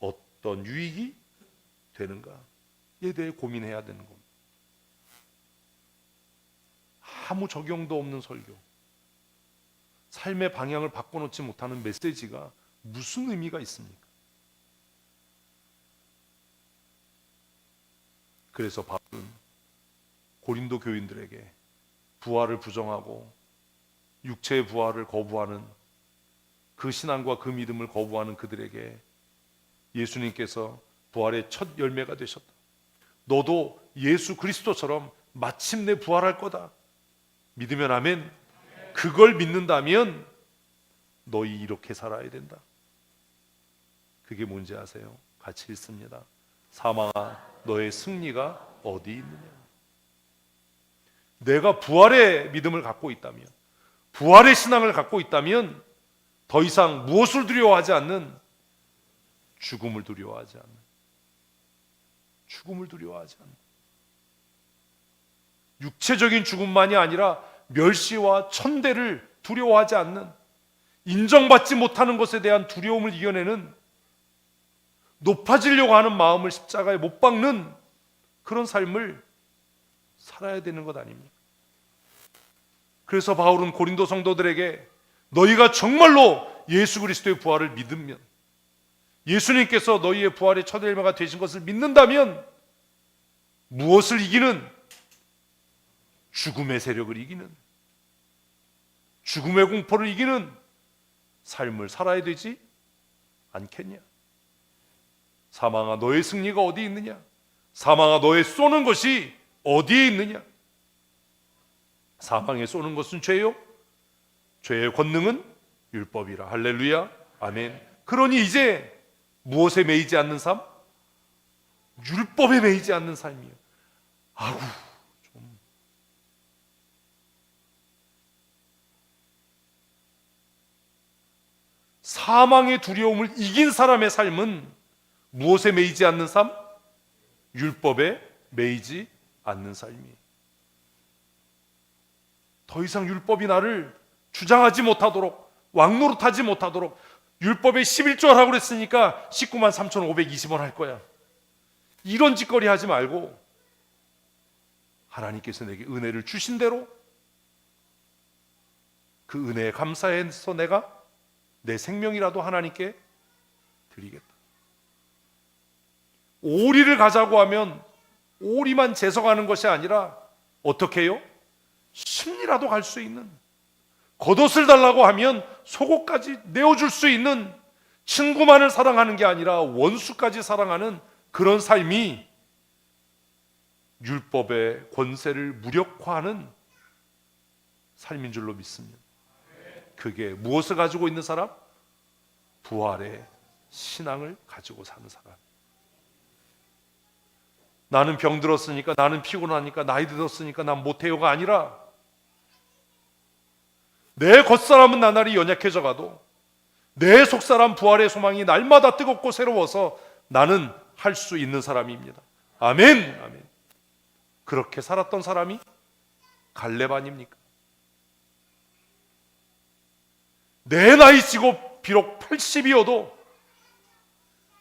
어떤 유익이 되는가에 대해 고민해야 되는 겁니다. 아무 적용도 없는 설교, 삶의 방향을 바꿔놓지 못하는 메시지가 무슨 의미가 있습니까? 그래서 바울은 고린도 교인들에게 부활을 부정하고 육체의 부활을 거부하는 그 신앙과 그 믿음을 거부하는 그들에게 예수님께서 부활의 첫 열매가 되셨다. 너도 예수 그리스도처럼 마침내 부활할 거다. 믿으면 아멘. 그걸 믿는다면 너희 이렇게 살아야 된다. 그게 뭔지 아세요? 같이 읽습니다. 사망아 너의 승리가 어디 있느냐? 내가 부활의 믿음을 갖고 있다면, 부활의 신앙을 갖고 있다면 더 이상 무엇을 두려워하지 않는, 죽음을 두려워하지 않는, 죽음을 두려워하지 않는, 육체적인 죽음만이 아니라 멸시와 천대를 두려워하지 않는, 인정받지 못하는 것에 대한 두려움을 이겨내는, 높아지려고 하는 마음을 십자가에 못 박는 그런 삶을 살아야 되는 것 아닙니까? 그래서 바울은 고린도 성도들에게 너희가 정말로 예수 그리스도의 부활을 믿으면, 예수님께서 너희의 부활의 첫 열매가 되신 것을 믿는다면 무엇을 이기는? 죽음의 세력을 이기는, 죽음의 공포를 이기는 삶을 살아야 되지 않겠냐? 사망아 너의 승리가 어디 있느냐? 사망아 너의 쏘는 것이 어디에 있느냐? 사망에 쏘는 것은 죄요, 죄의 권능은 율법이라. 할렐루야, 아멘. 그러니 이제 무엇에 매이지 않는 삶? 율법에 매이지 않는 삶이에요. 아우 좀 사망의 두려움을 이긴 사람의 삶은 무엇에 매이지 않는 삶? 율법에 매이지 않는 삶이에요. 더 이상 율법이 나를 주장하지 못하도록, 왕노릇하지 못하도록, 율법에 11조 하라고 그랬으니까 19만 3,520원 할 거야, 이런 짓거리 하지 말고 하나님께서 내게 은혜를 주신 대로 그 은혜에 감사해서 내가 내 생명이라도 하나님께 드리겠다. 오리를 가자고 하면 오리만 재석하는 것이 아니라 어떻게 해요? 심리라도 갈 수 있는, 겉옷을 달라고 하면 속옷까지 내어줄 수 있는, 친구만을 사랑하는 게 아니라 원수까지 사랑하는 그런 삶이 율법의 권세를 무력화하는 삶인 줄로 믿습니다. 그게 무엇을 가지고 있는 사람? 부활의 신앙을 가지고 사는 사람. 나는 병들었으니까, 나는 피곤하니까, 나이 들었으니까 난 못해요가 아니라 내 겉사람은 나날이 연약해져 가도 내 속사람 부활의 소망이 날마다 뜨겁고 새로워서 나는 할 수 있는 사람입니다. 아멘, 아멘. 그렇게 살았던 사람이 갈렙 아닙니까? 내 나이치고 비록 80이어도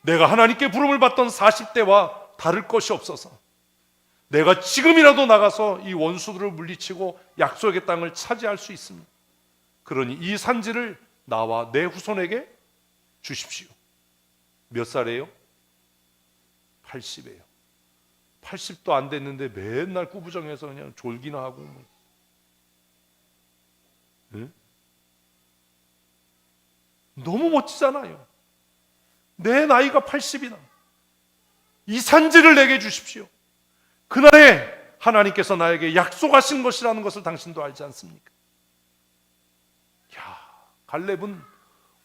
내가 하나님께 부름을 받던 40대와 다를 것이 없어서 내가 지금이라도 나가서 이 원수들을 물리치고 약속의 땅을 차지할 수 있습니다. 그러니 이 산지를 나와 내 후손에게 주십시오. 몇 살이에요? 80이에요. 80도 안 됐는데 맨날 꾸부정해서 그냥 졸기나 하고 뭐. 응? 너무 멋지잖아요. 내 나이가 80이나 이 산지를 내게 주십시오. 그날에 하나님께서 나에게 약속하신 것이라는 것을 당신도 알지 않습니까? 야, 갈렙은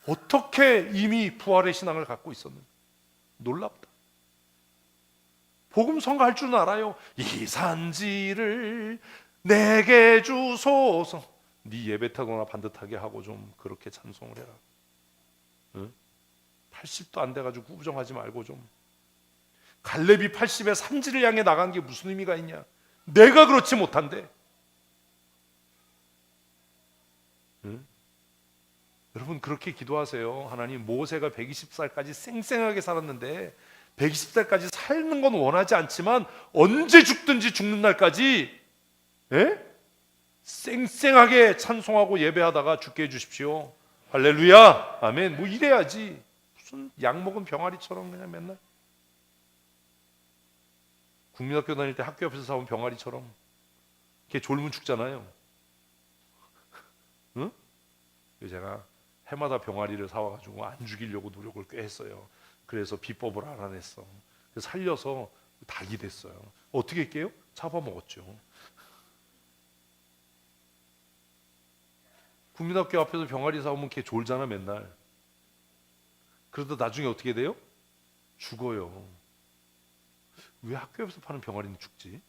어떻게 이미 부활의 신앙을 갖고 있었는가? 놀랍다. 복음 선가할 줄은 알아요. 이 산지를 내게 주소서. 네 예배 타거나 반듯하게 하고 좀 그렇게 찬송을 해라. 응? 80도 안 돼가지고 꾸부정하지 말고 좀. 갈렙이 80에 산지를 향해 나간 게 무슨 의미가 있냐? 내가 그렇지 못한데. 응? 여러분 그렇게 기도하세요. 하나님, 모세가 120살까지 쌩쌩하게 살았는데 120살까지 살는 건 원하지 않지만 언제 죽든지 죽는 날까지 쌩쌩하게 찬송하고 예배하다가 죽게 해주십시오. 할렐루야, 아멘. 뭐 이래야지. 무슨 약 먹은 병아리처럼 그냥 맨날 국민학교 다닐 때 학교 옆에서 사온 병아리처럼 걔 졸면 죽잖아요. 응? 제가 해마다 병아리를 사와가지고 안 죽이려고 노력을 꽤 했어요. 그래서 비법을 알아냈어. 그래서 살려서 닭이 됐어요. 어떻게 할게요? 잡아먹었죠. 국민학교 앞에서 병아리 사오면 걔 졸잖아 맨날. 그러다 나중에 어떻게 돼요? 죽어요. 왜 학교 옆에서 파는 병아리는 죽지?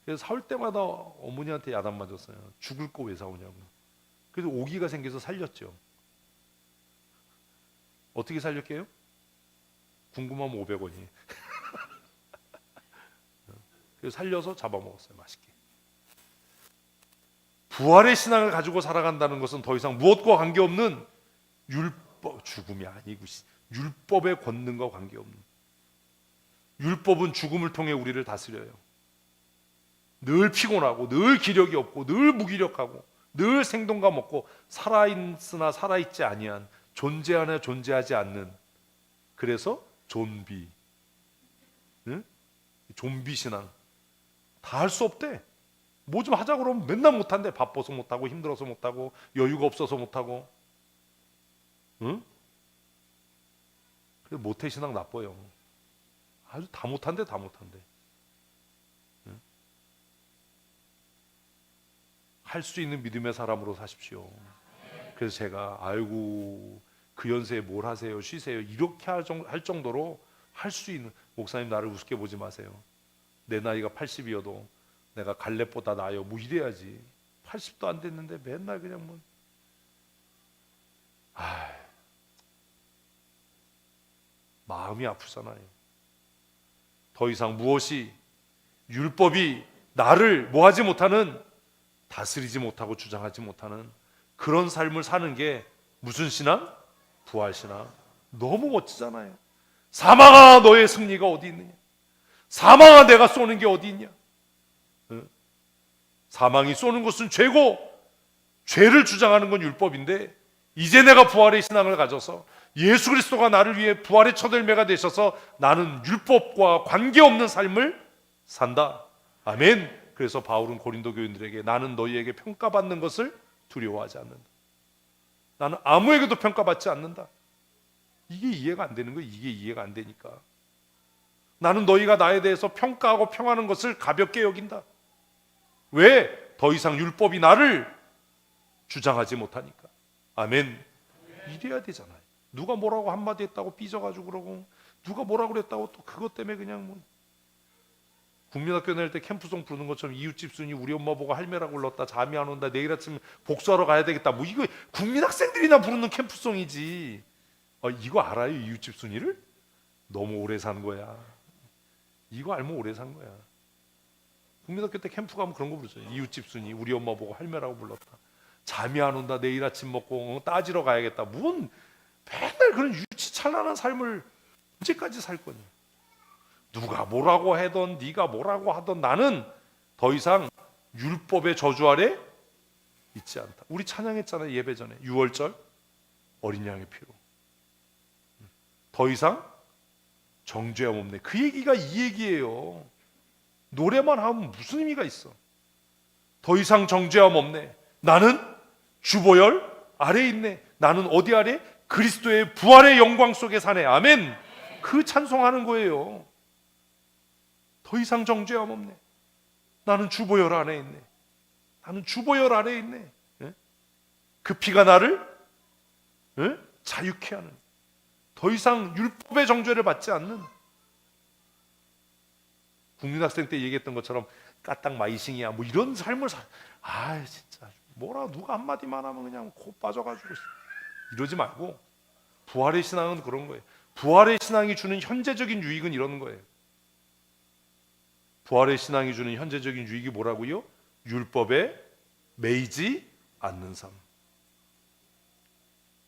그래서 사올 때마다 어머니한테 야단 맞았어요. 죽을 거 왜 사오냐고. 그래서 오기가 생겨서 살렸죠. 어떻게 살렸게요? 궁금하면 500원이. 그래서 살려서 잡아먹었어요. 맛있게. 부활의 신앙을 가지고 살아간다는 것은 더 이상 무엇과 관계없는 율법, 죽음이 아니고 율법의 권능과 관계없는, 율법은 죽음을 통해 우리를 다스려요. 늘 피곤하고 늘 기력이 없고 늘 무기력하고 늘 생동감 없고 살아있으나 살아있지 아니한, 존재하나 존재하지 않는, 그래서 좀비, 응? 좀비 신앙. 다 할 수 없대. 뭐 좀 하자 그러면 맨날 못한대. 바빠서 못하고 힘들어서 못하고 여유가 없어서 못하고. 응? 그래서 모태 신앙 나빠요. 아주 다 못한대, 다 못한대. 응? 할 수 있는 믿음의 사람으로 사십시오. 그래서 제가 아이고 그 연세에 뭘 하세요, 쉬세요 이렇게 할 정도로 할 수 있는, 목사님 나를 우습게 보지 마세요. 내 나이가 80이어도 내가 갈렙보다 나아요 뭐 이래야지. 80도 안 됐는데 맨날 그냥 뭐. 마음이 아프잖아요. 더 이상 무엇이, 율법이 나를 뭐하지 못하는, 다스리지 못하고 주장하지 못하는 그런 삶을 사는 게 무슨 신앙? 부활신앙. 너무 멋지잖아요. 사망아 너의 승리가 어디 있느냐? 사망아 내가 쏘는 게 어디 있냐? 사망이 쏘는 것은 죄고, 죄를 주장하는 건 율법인데 이제 내가 부활의 신앙을 가져서 예수 그리스도가 나를 위해 부활의 첫 열매가 되셔서 나는 율법과 관계없는 삶을 산다. 아멘. 그래서 바울은 고린도 교인들에게 나는 너희에게 평가받는 것을 두려워하지 않는다. 나는 아무에게도 평가받지 않는다. 이게 이해가 안 되는 거예요. 이게 이해가 안 되니까. 나는 너희가 나에 대해서 평가하고 평하는 것을 가볍게 여긴다. 왜? 더 이상 율법이 나를 주장하지 못하니까. 아멘. 이래야 되잖아요. 누가 뭐라고 한마디 했다고 삐져가지고 그러고, 누가 뭐라고 그랬다고 또 그것 때문에 그냥 뭐. 국민학교 다닐 때 캠프송 부르는 것처럼 이웃집 순이 우리 엄마 보고 할매라고 불렀다, 잠이 안 온다, 내일 아침 복수하러 가야 되겠다, 뭐 이거 국민학생들이나 부르는 캠프송이지. 이거 알아요? 이웃집 순이를? 너무 오래 산 거야. 이거 알면 오래 산 거야. 국민학교 때 캠프 가면 그런 거 부르죠. 이웃집 순이 우리 엄마 보고 할매라고 불렀다, 잠이 안 온다, 내일 아침 먹고 따지러 가야겠다. 뭔 맨날 그런 유치찬란한 삶을 언제까지 살 거냐. 누가 뭐라고 하던 네가 뭐라고 하던 나는 더 이상 율법의 저주 아래 있지 않다. 우리 찬양했잖아요. 예배 전에 6월절 어린 양의 피로. 더 이상 정죄함 없네. 그 얘기가 이 얘기예요. 노래만 하면 무슨 의미가 있어? 더 이상 정죄함 없네. 나는 주보혈 아래에 있네. 나는 어디 아래? 그리스도의 부활의 영광 속에 사네. 아멘. 그 찬송하는 거예요. 더 이상 정죄함 없네. 나는 주보혈 안에 있네. 나는 주보혈 아래에 있네. 그 피가 나를 자유케 하는, 더 이상 율법의 정죄를 받지 않는, 국민학생 때 얘기했던 것처럼 까딱 마이싱이야 뭐 이런 삶을 진짜 뭐라 누가 한마디만 하면 그냥 코 빠져가지고 이러지 말고, 부활의 신앙은 그런 거예요. 부활의 신앙이 주는 현재적인 유익은 이런 거예요. 부활의 신앙이 주는 현재적인 유익이 뭐라고요? 율법에 매이지 않는 삶.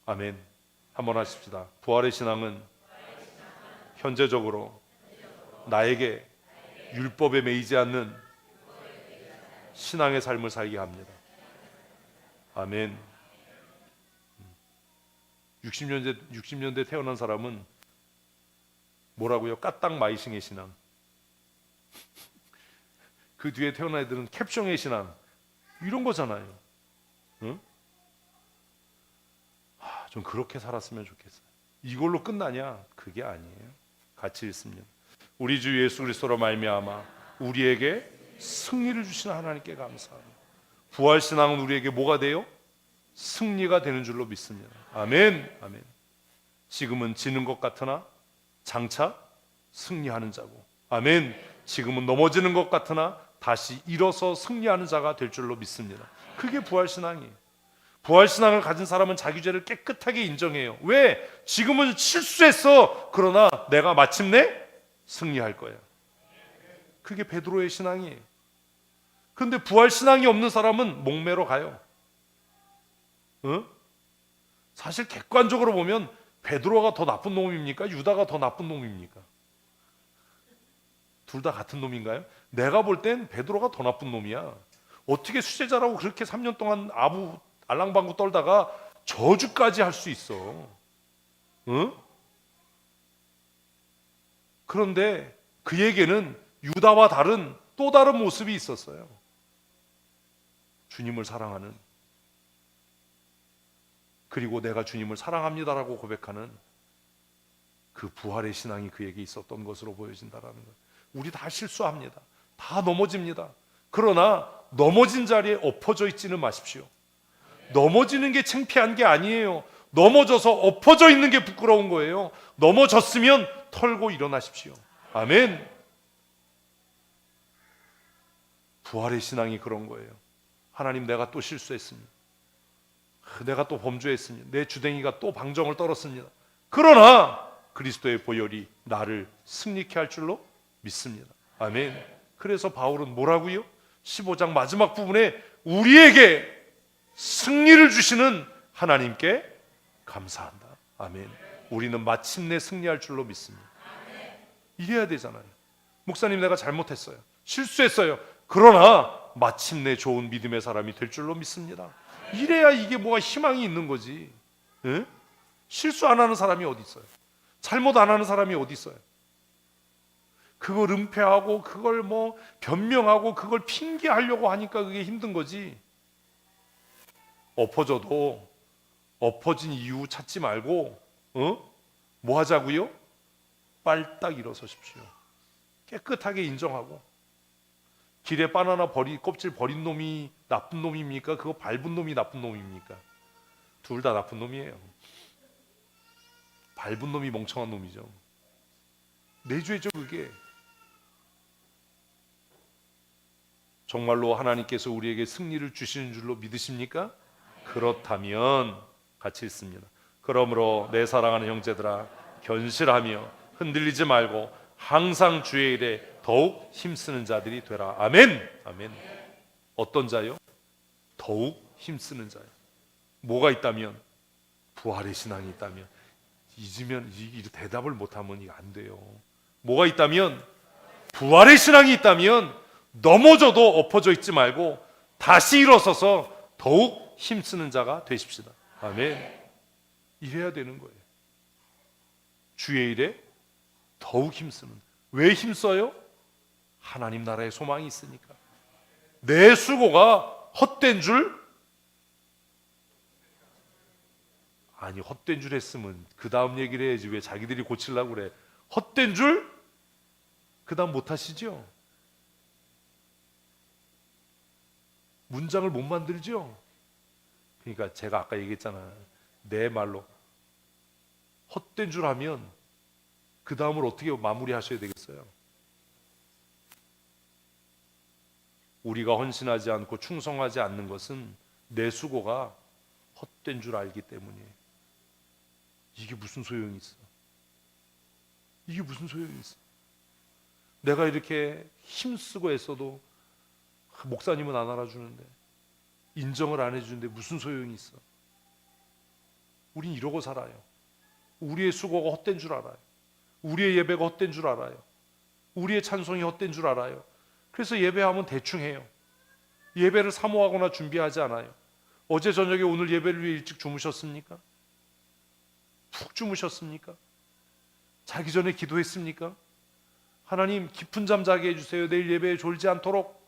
아멘. 한번 하십시다. 부활의 신앙은 현재적으로 나에게 율법에 매이지 않는 신앙의 삶을 살게 합니다. 아멘. 60년대 태어난 사람은 뭐라고요? 까딱 마이싱의 신앙. 그 뒤에 태어난 애들은 캡숑의 신앙, 이런 거잖아요. 응? 좀 그렇게 살았으면 좋겠어요. 이걸로 끝나냐? 그게 아니에요. 같이 읽습니다. 우리 주 예수 그리스도로 말미암아 우리에게 승리를 주시는 하나님께 감사합니다. 부활 신앙은 우리에게 뭐가 돼요? 승리가 되는 줄로 믿습니다. 아멘. 아멘. 지금은 지는 것 같으나 장차 승리하는 자고, 아멘. 지금은 넘어지는 것 같으나 다시 일어서 승리하는 자가 될 줄로 믿습니다. 그게 부활 신앙이에요. 부활 신앙을 가진 사람은 자기 죄를 깨끗하게 인정해요. 왜? 지금은 실수했어. 그러나 내가 마침내 승리할 거야. 그게 베드로의 신앙이에요. 그런데 부활 신앙이 없는 사람은 목매러 가요. 사실 객관적으로 보면 베드로가 더 나쁜 놈입니까? 유다가 더 나쁜 놈입니까? 둘 다 같은 놈인가요? 내가 볼 땐 베드로가 더 나쁜 놈이야. 어떻게 수제자라고 그렇게 3년 동안 알랑방구 떨다가 저주까지 할 수 있어? 그런데 그에게는 유다와 다른 또 다른 모습이 있었어요. 주님을 사랑하는, 그리고 내가 주님을 사랑합니다라고 고백하는 그 부활의 신앙이 그에게 있었던 것으로 보여진다라는 거예요. 우리 다 실수합니다. 다 넘어집니다. 그러나 넘어진 자리에 엎어져 있지는 마십시오. 넘어지는 게 창피한 게 아니에요. 넘어져서 엎어져 있는 게 부끄러운 거예요. 넘어졌으면 털고 일어나십시오. 아멘. 부활의 신앙이 그런 거예요. 하나님, 내가 또 실수했습니다. 내가 또 범죄했습니다. 내 주댕이가 또 방정을 떨었습니다. 그러나 그리스도의 보혈이 나를 승리케 할 줄로 믿습니다. 아멘. 그래서 바울은 뭐라고요? 15장 마지막 부분에 우리에게 승리를 주시는 하나님께 감사한다. 아멘. 우리는 마침내 승리할 줄로 믿습니다. 이래야 되잖아요. 목사님, 내가 잘못했어요. 실수했어요. 그러나 마침내 좋은 믿음의 사람이 될 줄로 믿습니다. 이래야 이게 뭐가 희망이 있는 거지. 에? 실수 안 하는 사람이 어디 있어요? 잘못 안 하는 사람이 어디 있어요? 그걸 은폐하고 그걸 뭐 변명하고 그걸 핑계하려고 하니까 그게 힘든 거지. 엎어져도 엎어진 이유 찾지 말고 뭐 하자고요? 빨딱 일어서십시오. 깨끗하게 인정하고. 길에 바나나 껍질 버린 놈이 나쁜 놈입니까? 그거 밟은 놈이 나쁜 놈입니까? 둘 다 나쁜 놈이에요. 밟은 놈이 멍청한 놈이죠. 내 죄죠 그게. 정말로 하나님께서 우리에게 승리를 주시는 줄로 믿으십니까? 그렇다면 같이 읽습니다. 그러므로 내 사랑하는 형제들아, 견실하며 흔들리지 말고 항상 주의 일에 더욱 힘쓰는 자들이 되라. 아멘. 아멘. 어떤 자요? 더욱 힘쓰는 자요. 뭐가 있다면? 부활의 신앙이 있다면. 잊으면 이 대답을 못하면 이거 안 돼요. 뭐가 있다면? 부활의 신앙이 있다면 넘어져도 엎어져 있지 말고 다시 일어서서 더욱 힘쓰는 자가 되십시다. 아멘. 이래야 되는 거예요. 주의 일에 더욱 힘쓰는. 왜 힘써요? 하나님 나라의 소망이 있으니까. 내 수고가 헛된 줄? 아니, 헛된 줄 했으면 그 다음 얘기를 해야지. 왜 자기들이 고치려고 그래? 헛된 줄? 그 다음 못 하시죠? 문장을 못 만들죠? 그러니까 제가 아까 얘기했잖아. 내 말로 헛된 줄 하면 그 다음을 어떻게 마무리하셔야 되겠어요? 우리가 헌신하지 않고 충성하지 않는 것은 내 수고가 헛된 줄 알기 때문이에요. 이게 무슨 소용이 있어? 이게 무슨 소용이 있어? 내가 이렇게 힘쓰고 애써도 목사님은 안 알아주는데, 인정을 안 해주는데 무슨 소용이 있어? 우린 이러고 살아요. 우리의 수고가 헛된 줄 알아요. 우리의 예배가 헛된 줄 알아요. 우리의 찬송이 헛된 줄 알아요. 그래서 예배하면 대충 해요. 예배를 사모하거나 준비하지 않아요. 어제 저녁에 오늘 예배를 위해 일찍 주무셨습니까? 푹 주무셨습니까? 자기 전에 기도했습니까? 하나님 깊은 잠 자게 해주세요. 내일 예배에 졸지 않도록.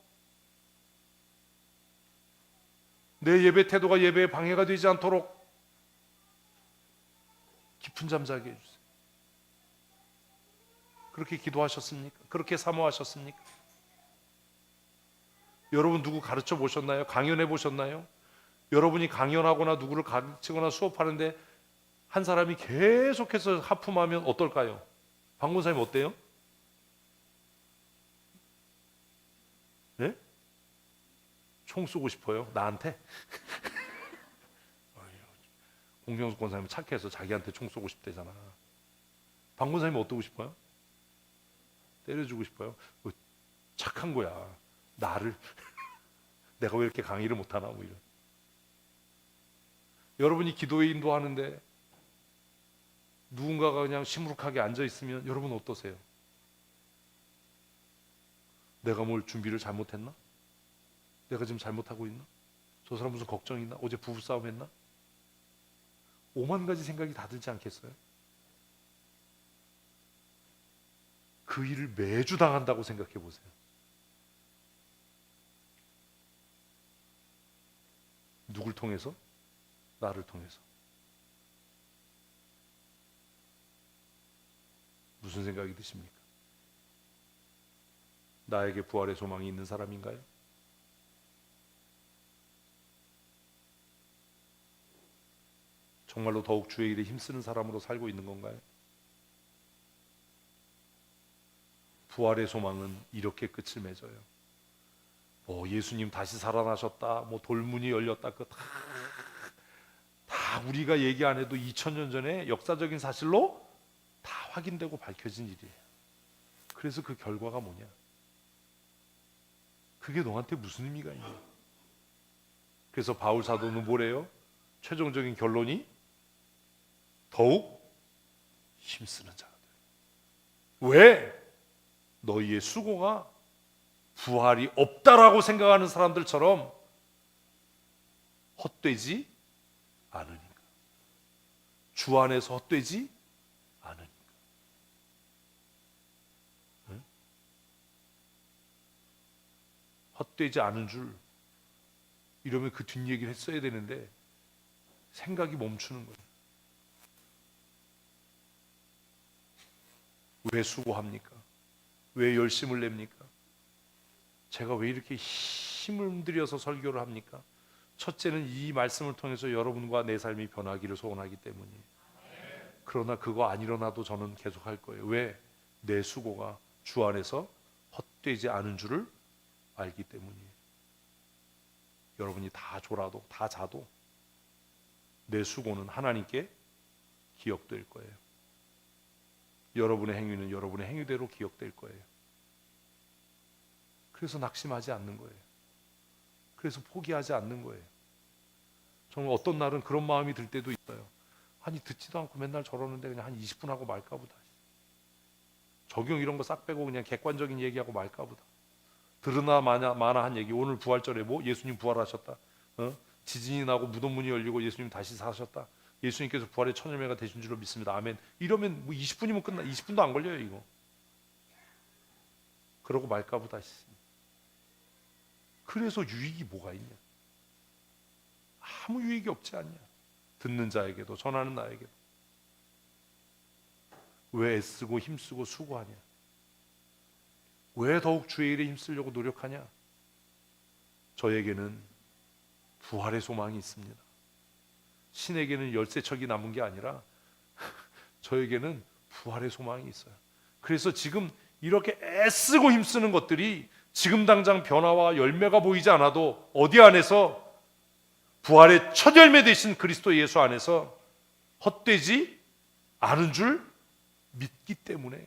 내 예배 태도가 예배에 방해가 되지 않도록 깊은 잠 자게 해주세요. 그렇게 기도하셨습니까? 그렇게 사모하셨습니까? 여러분 누구 가르쳐 보셨나요? 강연해 보셨나요? 여러분이 강연하거나 누구를 가르치거나 수업하는데 한 사람이 계속해서 하품하면 어떨까요? 박문사님 어때요? 네? 총 쏘고 싶어요? 나한테? 공경수 권사님은 착해서 자기한테 총 쏘고 싶대잖아. 박문사님은 어떠고 싶어요? 때려주고 싶어요? 착한 거야. 나를 내가 왜 이렇게 강의를 못하나 뭐 이런. 여러분이 기도에 인도하는데 누군가가 그냥 시무룩하게 앉아있으면 여러분 어떠세요? 내가 뭘 준비를 잘못했나? 내가 지금 잘못하고 있나? 저 사람 무슨 걱정 있나? 어제 부부싸움 했나? 오만 가지 생각이 다 들지 않겠어요? 그 일을 매주 당한다고 생각해 보세요. 누굴 통해서? 나를 통해서. 무슨 생각이 드십니까? 나에게 부활의 소망이 있는 사람인가요? 정말로 더욱 주의 일에 힘쓰는 사람으로 살고 있는 건가요? 부활의 소망은 이렇게 끝을 맺어요. 예수님 다시 살아나셨다, 돌문이 열렸다, 다 우리가 얘기 안 해도 2000년 전에 역사적인 사실로 다 확인되고 밝혀진 일이에요. 그래서 그 결과가 뭐냐? 그게 너한테 무슨 의미가 있냐? 그래서 바울 사도는 뭐래요? 최종적인 결론이 더욱 힘쓰는 자가 돼. 왜? 너희의 수고가 부활이 없다라고 생각하는 사람들처럼 헛되지 않으니까. 주 안에서 헛되지 않으니까. 응? 헛되지 않은 줄 이러면 그 뒷얘기를 했어야 되는데 생각이 멈추는 거예요. 왜 수고합니까? 왜 열심을 냅니까? 제가 왜 이렇게 힘을 들여서 설교를 합니까? 첫째는 이 말씀을 통해서 여러분과 내 삶이 변하기를 소원하기 때문이에요. 그러나 그거 안 일어나도 저는 계속 할 거예요. 왜? 내 수고가 주 안에서 헛되지 않은 줄을 알기 때문이에요. 여러분이 다 졸아도 다 자도 내 수고는 하나님께 기억될 거예요. 여러분의 행위는 여러분의 행위대로 기억될 거예요. 그래서 낙심하지 않는 거예요. 그래서 포기하지 않는 거예요. 정말 어떤 날은 그런 마음이 들 때도 있어요. 아니 듣지도 않고 맨날 저러는데 그냥 한 20분 하고 말까 보다. 적용 이런 거 싹 빼고 그냥 객관적인 얘기하고 말까 보다. 들으나 마나 한 얘기. 오늘 부활절에 예수님 부활하셨다. 지진이 나고 무덤 문이 열리고 예수님 다시 사셨다. 예수님께서 부활의 첫 열매가 되신 줄로 믿습니다. 아멘. 이러면 뭐 20분이면 끝나. 20분도 안 걸려요 이거. 그러고 말까 보다 싶습니다. 그래서 유익이 뭐가 있냐? 아무 유익이 없지 않냐? 듣는 자에게도 전하는 나에게도. 왜 애쓰고 힘쓰고 수고하냐? 왜 더욱 주의 일에 힘쓰려고 노력하냐? 저에게는 부활의 소망이 있습니다. 신에게는 열쇠척이 남은 게 아니라 저에게는 부활의 소망이 있어요. 그래서 지금 이렇게 애쓰고 힘쓰는 것들이 지금 당장 변화와 열매가 보이지 않아도 어디 안에서 부활의 첫 열매 되신 그리스도 예수 안에서 헛되지 않은 줄 믿기 때문에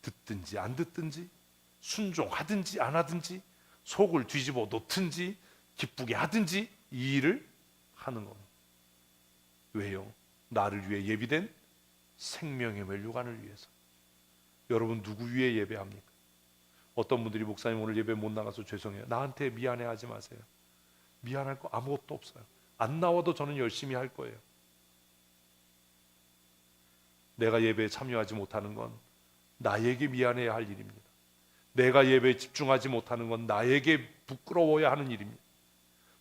듣든지 안 듣든지 순종하든지 안 하든지 속을 뒤집어 놓든지 기쁘게 하든지 이 일을 하는 겁니다. 왜요? 나를 위해 예비된 생명의 멸류관을 위해서. 여러분 누구 위해 예배합니까? 어떤 분들이 목사님 오늘 예배 못 나가서 죄송해요. 나한테 미안해하지 마세요. 미안할 거 아무것도 없어요. 안 나와도 저는 열심히 할 거예요. 내가 예배에 참여하지 못하는 건 나에게 미안해야 할 일입니다. 내가 예배에 집중하지 못하는 건 나에게 부끄러워야 하는 일입니다.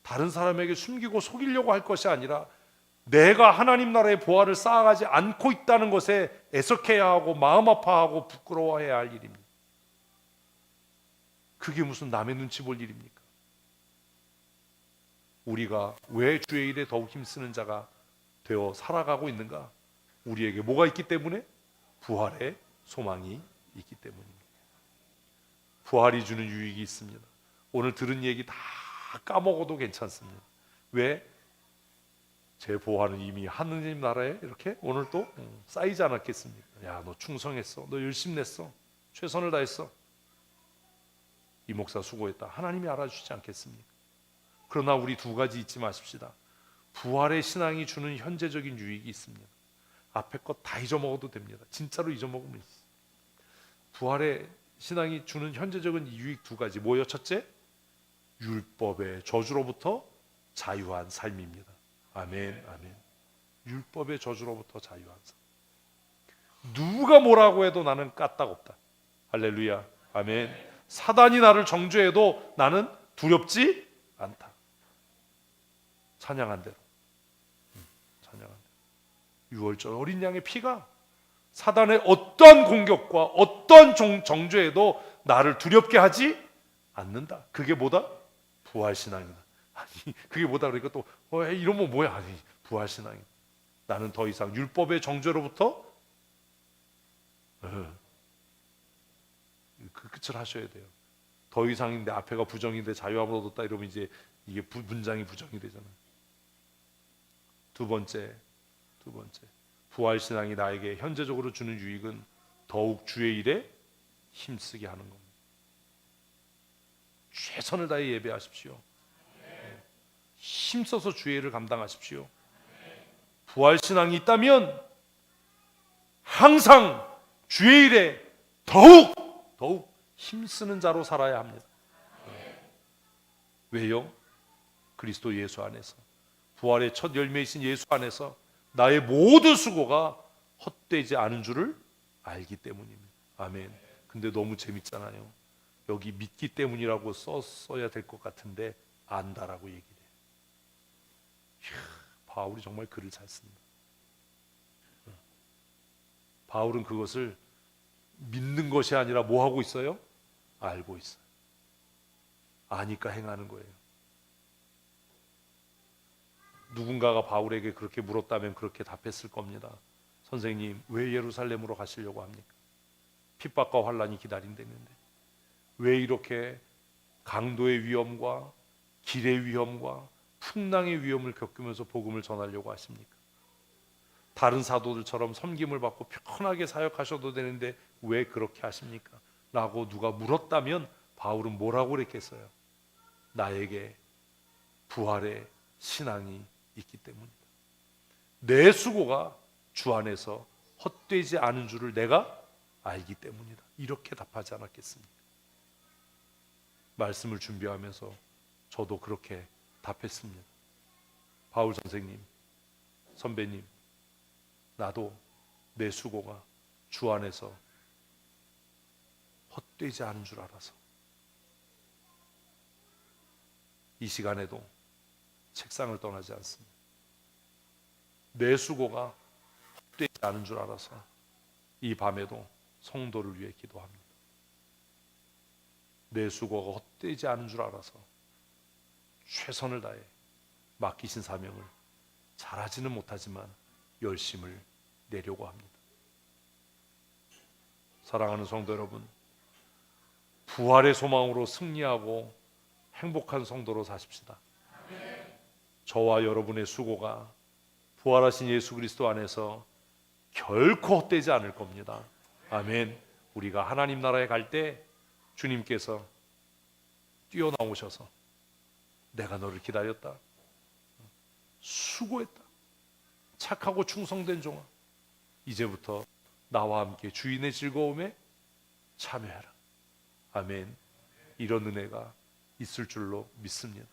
다른 사람에게 숨기고 속이려고 할 것이 아니라 내가 하나님 나라의 보화를 쌓아가지 않고 있다는 것에 애석해야 하고 마음 아파하고 부끄러워해야 할 일입니다. 그게 무슨 남의 눈치 볼 일입니까? 우리가 왜 주의 일에 더욱 힘쓰는 자가 되어 살아가고 있는가? 우리에게 뭐가 있기 때문에? 부활의 소망이 있기 때문입니다. 부활이 주는 유익이 있습니다. 오늘 들은 얘기 다 까먹어도 괜찮습니다. 왜? 제 보화는 이미 하느님 나라에 이렇게 오늘 또 쌓이지 않았겠습니까? 야, 너 충성했어. 너 열심히 냈어. 최선을 다했어. 이 목사 수고했다. 하나님이 알아주시지 않겠습니까? 그러나 우리 두 가지 잊지 마십시다. 부활의 신앙이 주는 현재적인 유익이 있습니다. 앞에 것 다 잊어먹어도 됩니다. 진짜로 잊어먹으면 있어요. 부활의 신앙이 주는 현재적인 유익 두 가지. 뭐예요? 첫째, 율법의 저주로부터 자유한 삶입니다. 아멘, 아멘. 율법의 저주로부터 자유한 삶. 누가 뭐라고 해도 나는 까딱없다. 할렐루야, 아멘. 사단이 나를 정죄해도 나는 두렵지 않다. 찬양한 대로, 찬양한 대로. 유월절 어린 양의 피가 사단의 어떠한 공격과 어떠한 정죄에도 나를 두렵게 하지 않는다. 그게 뭐다? 부활신앙이다. 아니 그게 뭐다 그러니까 또 이러면 뭐야? 아니 부활신앙이다. 나는 더 이상 율법의 정죄로부터 그 끝을 하셔야 돼요. 더 이상인데 앞에가 부정인데 자유함을 얻었다 이러면 이제 이게 문장이 부정이 되잖아요. 두 번째 부활신앙이 나에게 현재적으로 주는 유익은 더욱 주의 일에 힘쓰게 하는 겁니다. 최선을 다해 예배하십시오. 힘써서 주의 일을 감당하십시오. 부활신앙이 있다면 항상 주의 일에 더욱 힘쓰는 자로 살아야 합니다. 왜요? 그리스도 예수 안에서 부활의 첫 열매이신 예수 안에서 나의 모든 수고가 헛되지 않은 줄을 알기 때문입니다. 아멘. 근데 너무 재밌잖아요. 여기 믿기 때문이라고 써야 될 것 같은데 안다라고 얘기를 해요. 바울이 정말 글을 잘 씁니다. 바울은 그것을 믿는 것이 아니라 뭐 하고 있어요? 알고 있어요. 아니까 행하는 거예요. 누군가가 바울에게 그렇게 물었다면 그렇게 답했을 겁니다. 선생님, 왜 예루살렘으로 가시려고 합니까? 핍박과 환란이 기다린다는데 왜 이렇게 강도의 위험과 길의 위험과 풍랑의 위험을 겪으면서 복음을 전하려고 하십니까? 다른 사도들처럼 섬김을 받고 편하게 사역하셔도 되는데 왜 그렇게 하십니까? 라고 누가 물었다면 바울은 뭐라고 그랬겠어요? 나에게 부활의 신앙이 있기 때문이다. 내 수고가 주 안에서 헛되지 않은 줄을 내가 알기 때문이다. 이렇게 답하지 않았겠습니까? 말씀을 준비하면서 저도 그렇게 답했습니다. 바울 선생님, 선배님, 나도 내 수고가 주 안에서 헛되지 않은 줄 알아서 이 시간에도 책상을 떠나지 않습니다. 내 수고가 헛되지 않은 줄 알아서 이 밤에도 성도를 위해 기도합니다. 내 수고가 헛되지 않은 줄 알아서 최선을 다해 맡기신 사명을 잘하지는 못하지만 열심을 내려고 합니다. 사랑하는 성도 여러분, 부활의 소망으로 승리하고 행복한 성도로 사십시다. 저와 여러분의 수고가 부활하신 예수 그리스도 안에서 결코 헛되지 않을 겁니다. 아멘. 우리가 하나님 나라에 갈 때 주님께서 뛰어나오셔서 내가 너를 기다렸다, 수고했다, 착하고 충성된 종아, 이제부터 나와 함께 주인의 즐거움에 참여해라. 아멘. 이런 은혜가 있을 줄로 믿습니다.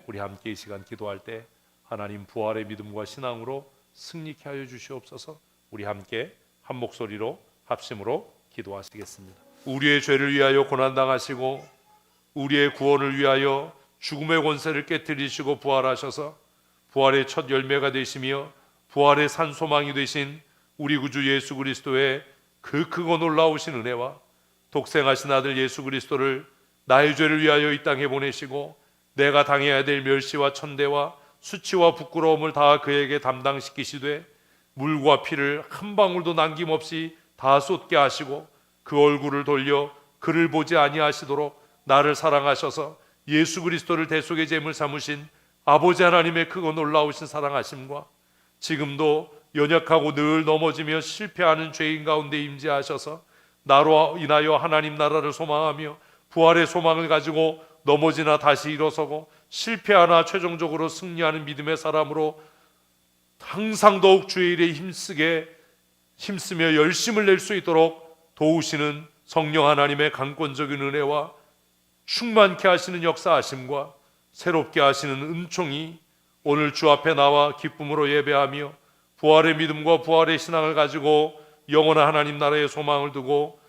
우리 함께 이 시간 기도할 때 하나님 부활의 믿음과 신앙으로 승리케 하여 주시옵소서. 우리 함께 한 목소리로 합심으로 기도하시겠습니다. 우리의 죄를 위하여 고난당하시고 우리의 구원을 위하여 죽음의 권세를 깨뜨리시고 부활하셔서 부활의 첫 열매가 되시며 부활의 산 소망이 되신 우리 구주 예수 그리스도의 그 크고 놀라우신 은혜와 독생하신 아들 예수 그리스도를 나의 죄를 위하여 이 땅에 보내시고 내가 당해야 될 멸시와 천대와 수치와 부끄러움을 다 그에게 담당시키시되 물과 피를 한 방울도 남김없이 다 쏟게 하시고 그 얼굴을 돌려 그를 보지 아니하시도록 나를 사랑하셔서 예수 그리스도를 대속의 제물 삼으신 아버지 하나님의 크고 놀라우신 사랑하심과 지금도 연약하고 늘 넘어지며 실패하는 죄인 가운데 임재하셔서 나로 인하여 하나님 나라를 소망하며 부활의 소망을 가지고 넘어지나 다시 일어서고 실패하나 최종적으로 승리하는 믿음의 사람으로 항상 더욱 주의 일에 힘쓰며 열심을 낼 수 있도록 도우시는 성령 하나님의 강권적인 은혜와 충만케 하시는 역사하심과 새롭게 하시는 은총이 오늘 주 앞에 나와 기쁨으로 예배하며 부활의 믿음과 부활의 신앙을 가지고 영원한 하나님 나라의 소망을 두고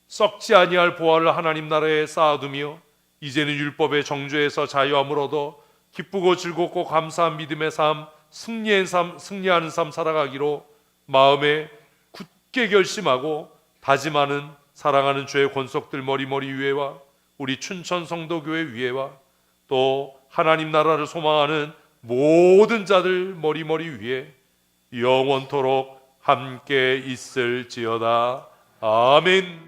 썩지 아니할 부활을 하나님 나라에 쌓아두며 이제는 율법의 정죄에서 자유함을 얻어 기쁘고 즐겁고 감사한 믿음의 삶, 승리하는 삶 살아가기로 마음에 굳게 결심하고 다짐하는 사랑하는 주의 권속들 머리머리 위에와 우리 춘천 성도교회 위에와 또 하나님 나라를 소망하는 모든 자들 머리머리 위에 영원토록 함께 있을지어다. 아멘.